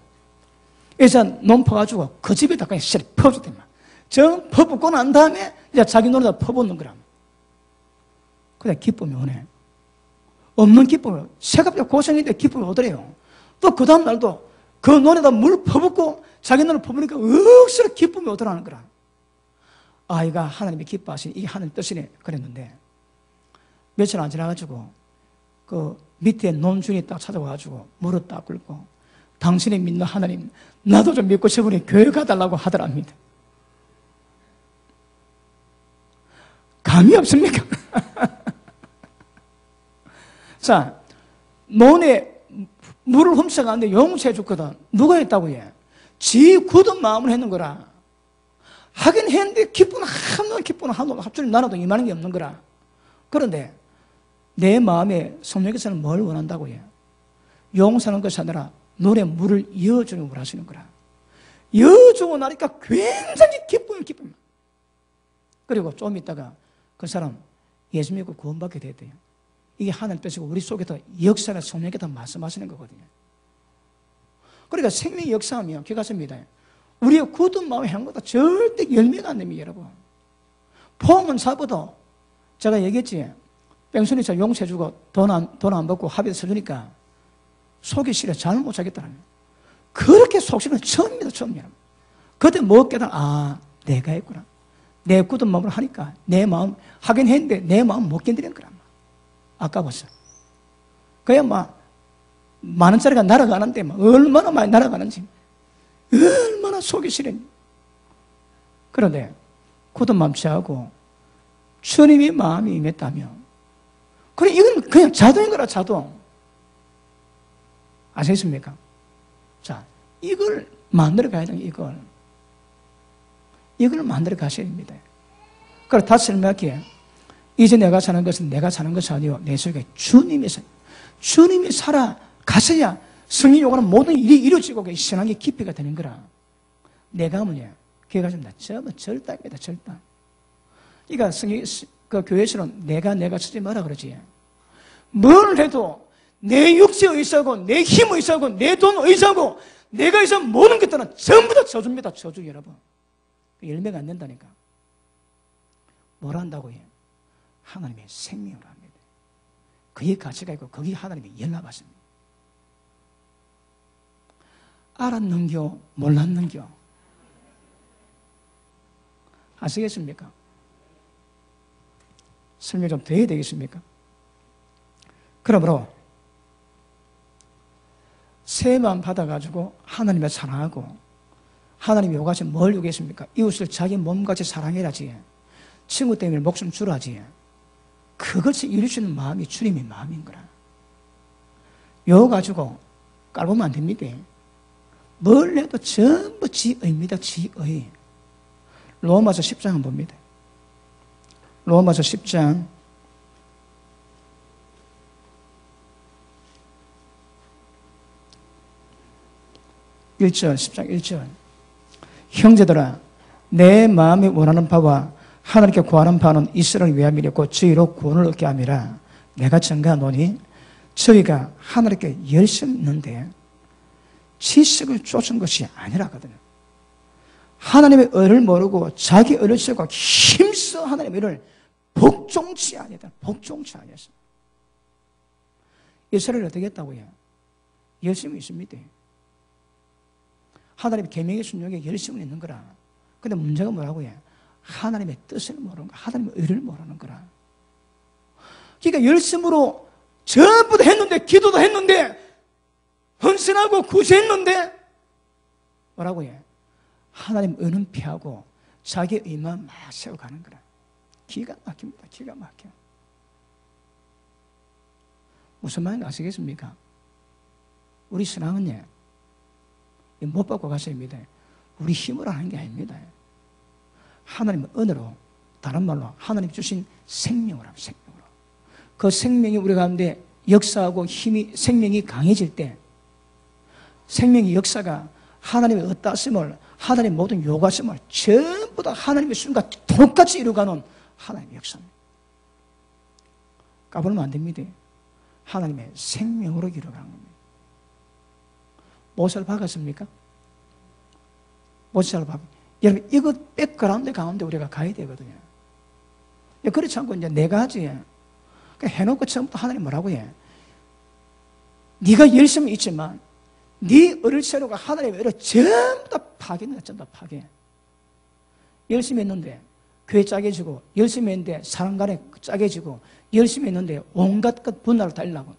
이제 논 퍼가지고 그 집에다 그냥 실에 퍼주더만. 저 퍼붓고 난 다음에 이제 자기 논에다 퍼붓는 거라. 그래 기쁨이 오네. 없는 기쁨이 새갑자 고생인데 기쁨이 오더래요. 또 그 다음 날도 그 논에다 물 퍼붓고 자기 논을 퍼부니까 억수로 기쁨이 오더라는 거라. 아이가 하나님이 기뻐하시니 이게 하나님 뜻이네 그랬는데 며칠 안 지나가지고 그 밑에 논주인이 딱 찾아와가지고 무릎 딱 꿇고 당신이 믿는 하나님 나도 좀 믿고 싶으니 교회 가달라고 하더랍니다. 감이 없습니까? 자, 논에 물을 훔쳐가는데 용서해 줬거든. 누가 했다고 해? 지 굳은 마음을 했는 거라. 하긴 했는데 기쁨은 한놈 합줄이 나눠도 이만한 게 없는 거라. 그런데 내 마음에 성령께서는 뭘 원한다고 해? 용서하는 것이 아니라 논에 물을 이어주는 걸 하시는 거라. 이어주고 나니까 굉장히 기쁨. 그리고 좀 있다가 그 사람 예수 믿고 구원받게 됐대요. 이게 하나님 뜻이고 우리 속에서 역사가 성령께서 말씀하시는 거거든요. 그러니까 생명의 역사하면 기가십니다. 우리의 굳은 마음에 한 것도 절대 열매가 안 됩니다, 여러분. 포함은 사보도 제가 얘기했지. 뺑소니 잘 용서해주고 돈 안 받고 합의를 써주니까 속이 시려 잠을 못 자겠다는 거예요. 그렇게 속시는 처음입니다, 처음이야. 그때 뭐 깨달아, 내가 했구나. 내 굳은 마음으로 하니까 내 마음 하긴 했는데 내 마음 못 견디는 거란 말이야. 아까웠어. 그야 막 만원짜리가 날아가는데 막 얼마나 많이 날아가는지 얼마나 속이 시린. 그런데 굳은 마음 취하고 주님의 마음이 임했다면 그래 이건 그냥 자동인 거라 자동. 아시겠습니까? 자, 이걸 만들어 가야 돼요. 이걸 만들어 가셔야 됩니다. 그래 다시 설명할게요. 이제 내가 사는 것은 내가 사는 것이 아니요 내 속에 주님이 살아가셔야 성령이 요구하는 모든 일이 이루어지고 신앙의 깊이가 되는 거라. 내가 뭐냐? 그가 좀 전부 절단입니다. 절단. 그러니까 그 교회에서는 내가 쓰지 마라 그러지. 뭘 해도 내 육체의 의사고 내 힘의 의사고 내 돈 의사고 내가 의사 모든 것들은 전부 다 저주입니다. 저주 여러분. 열매가 안 된다니까. 뭘 한다고 해요? 하나님의 생명을 합니다. 그의 가치가 있고 거기에 하나님이 연락하십니다. 알았는겨 몰랐는겨 아시겠습니까? 설명 좀 더 해야 되겠습니까? 그러므로 새 마음 받아가지고 하나님을 사랑하고 하나님이 요구하신 뭘 요구했습니까? 이웃을 자기 몸같이 사랑해라지. 친구 때문에 목숨 주라지. 그것이 이룰 수 있는 마음이 주님의 마음인 거라. 요거 가지고 깔보면 안 됩니다. 뭘 해도 전부 지의입니다. 지의. 로마서 10장 한번 봅니다. 로마서 10장 1절, 10장 1절. 형제들아, 내 마음이 원하는 바와 하나님께 구하는 바는 이스라엘을 위함이었고 저희로 구원을 얻게 함이라. 내가 증거하노니 저희가 하나님께 열심히 있는데 지식을 쫓은 것이 아니라거든요. 하나님의 의를 모르고 자기 의를 세우고 힘써 하나님의 의를 복종치 아니다. 복종치 아니었어. 이스라엘을 어떻게 했다고 해요? 열심히 있습니다. 하나님의 계명의 순종에 열심히 있는 거라. 근데 문제가 뭐라고 해? 하나님의 뜻을 모르는 거야. 하나님의 의를 모르는 거라. 그러니까 열심으로 전부 다 했는데, 기도도 했는데, 헌신하고 구제했는데, 뭐라고 해? 하나님 의는 피하고 자기 의만 막 세워가는 거라. 기가 막힙니다. 기가 막혀. 무슨 말인지 아시겠습니까? 우리 신앙은요, 못 받고 가셔야입니다. 우리 힘으로 하는 게 아닙니다. 하나님의 은혜로, 다른 말로 하나님 주신 생명으로 합니다. 생명으로. 그 생명이 우리 가운데 역사하고 힘이, 생명이 강해질 때 생명의 역사가 하나님의 어떠심을, 하나님의 모든 요구하심을 전부 다 하나님의 순간 똑같이 이루어가는 하나님의 역사입니다. 까불면 안 됩니다. 하나님의 생명으로 이루어가는 겁니다. 못을 박았습니까? 못을 박았. 여러분, 이거 백그라운드 가운데 우리가 가야 되거든요. 그렇지 않고 이제 내가 하지. 그러니까 해놓고 처음부터 하나님 뭐라고 해? 네가 열심히 있지만 네 의를 세우고 하나님의 의를 전부 다 파괴는 전부 다 파괴. 열심히 했는데 교회 짜게지고, 열심히 했는데 사람 간에 짜게지고, 열심히 했는데 온갖 것 분할을 달리려고.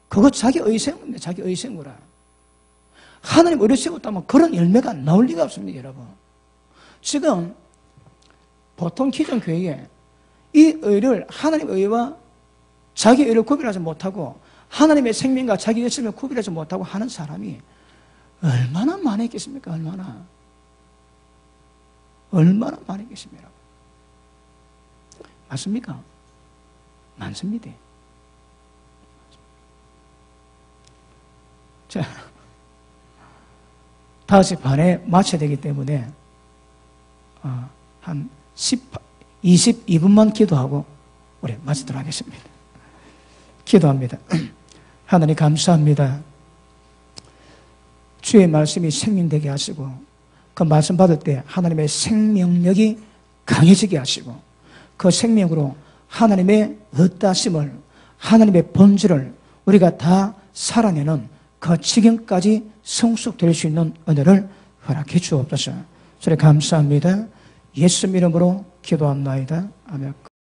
그거 자기 의 세운 겁니다. 자기 의 세운 거라. 하나님 의를 세웠다면 그런 열매가 나올 리가 없습니다, 여러분. 지금 보통 기존 교회에 이 의를 하나님의 의와 자기 의를 구별하지 못하고 하나님의 생명과 자기 예수님을 구별하지 못하고 하는 사람이 얼마나 많이 있겠습니까? 얼마나 많이 있겠습니까? 맞습니까? 많습니다. 자, 5시 반에 마쳐야 되기 때문에 한 22분만 기도하고 우리 마치도록 하겠습니다. 기도합니다. 하나님 감사합니다. 주의 말씀이 생명되게 하시고 그 말씀 받을 때 하나님의 생명력이 강해지게 하시고 그 생명으로 하나님의 어떠하심을 하나님의 본질을 우리가 다 살아내는 그 지경까지 성숙될 수 있는 은혜를 허락해 주옵소서. 주님 감사합니다. 예수 이름으로 기도합나이다. 아멘.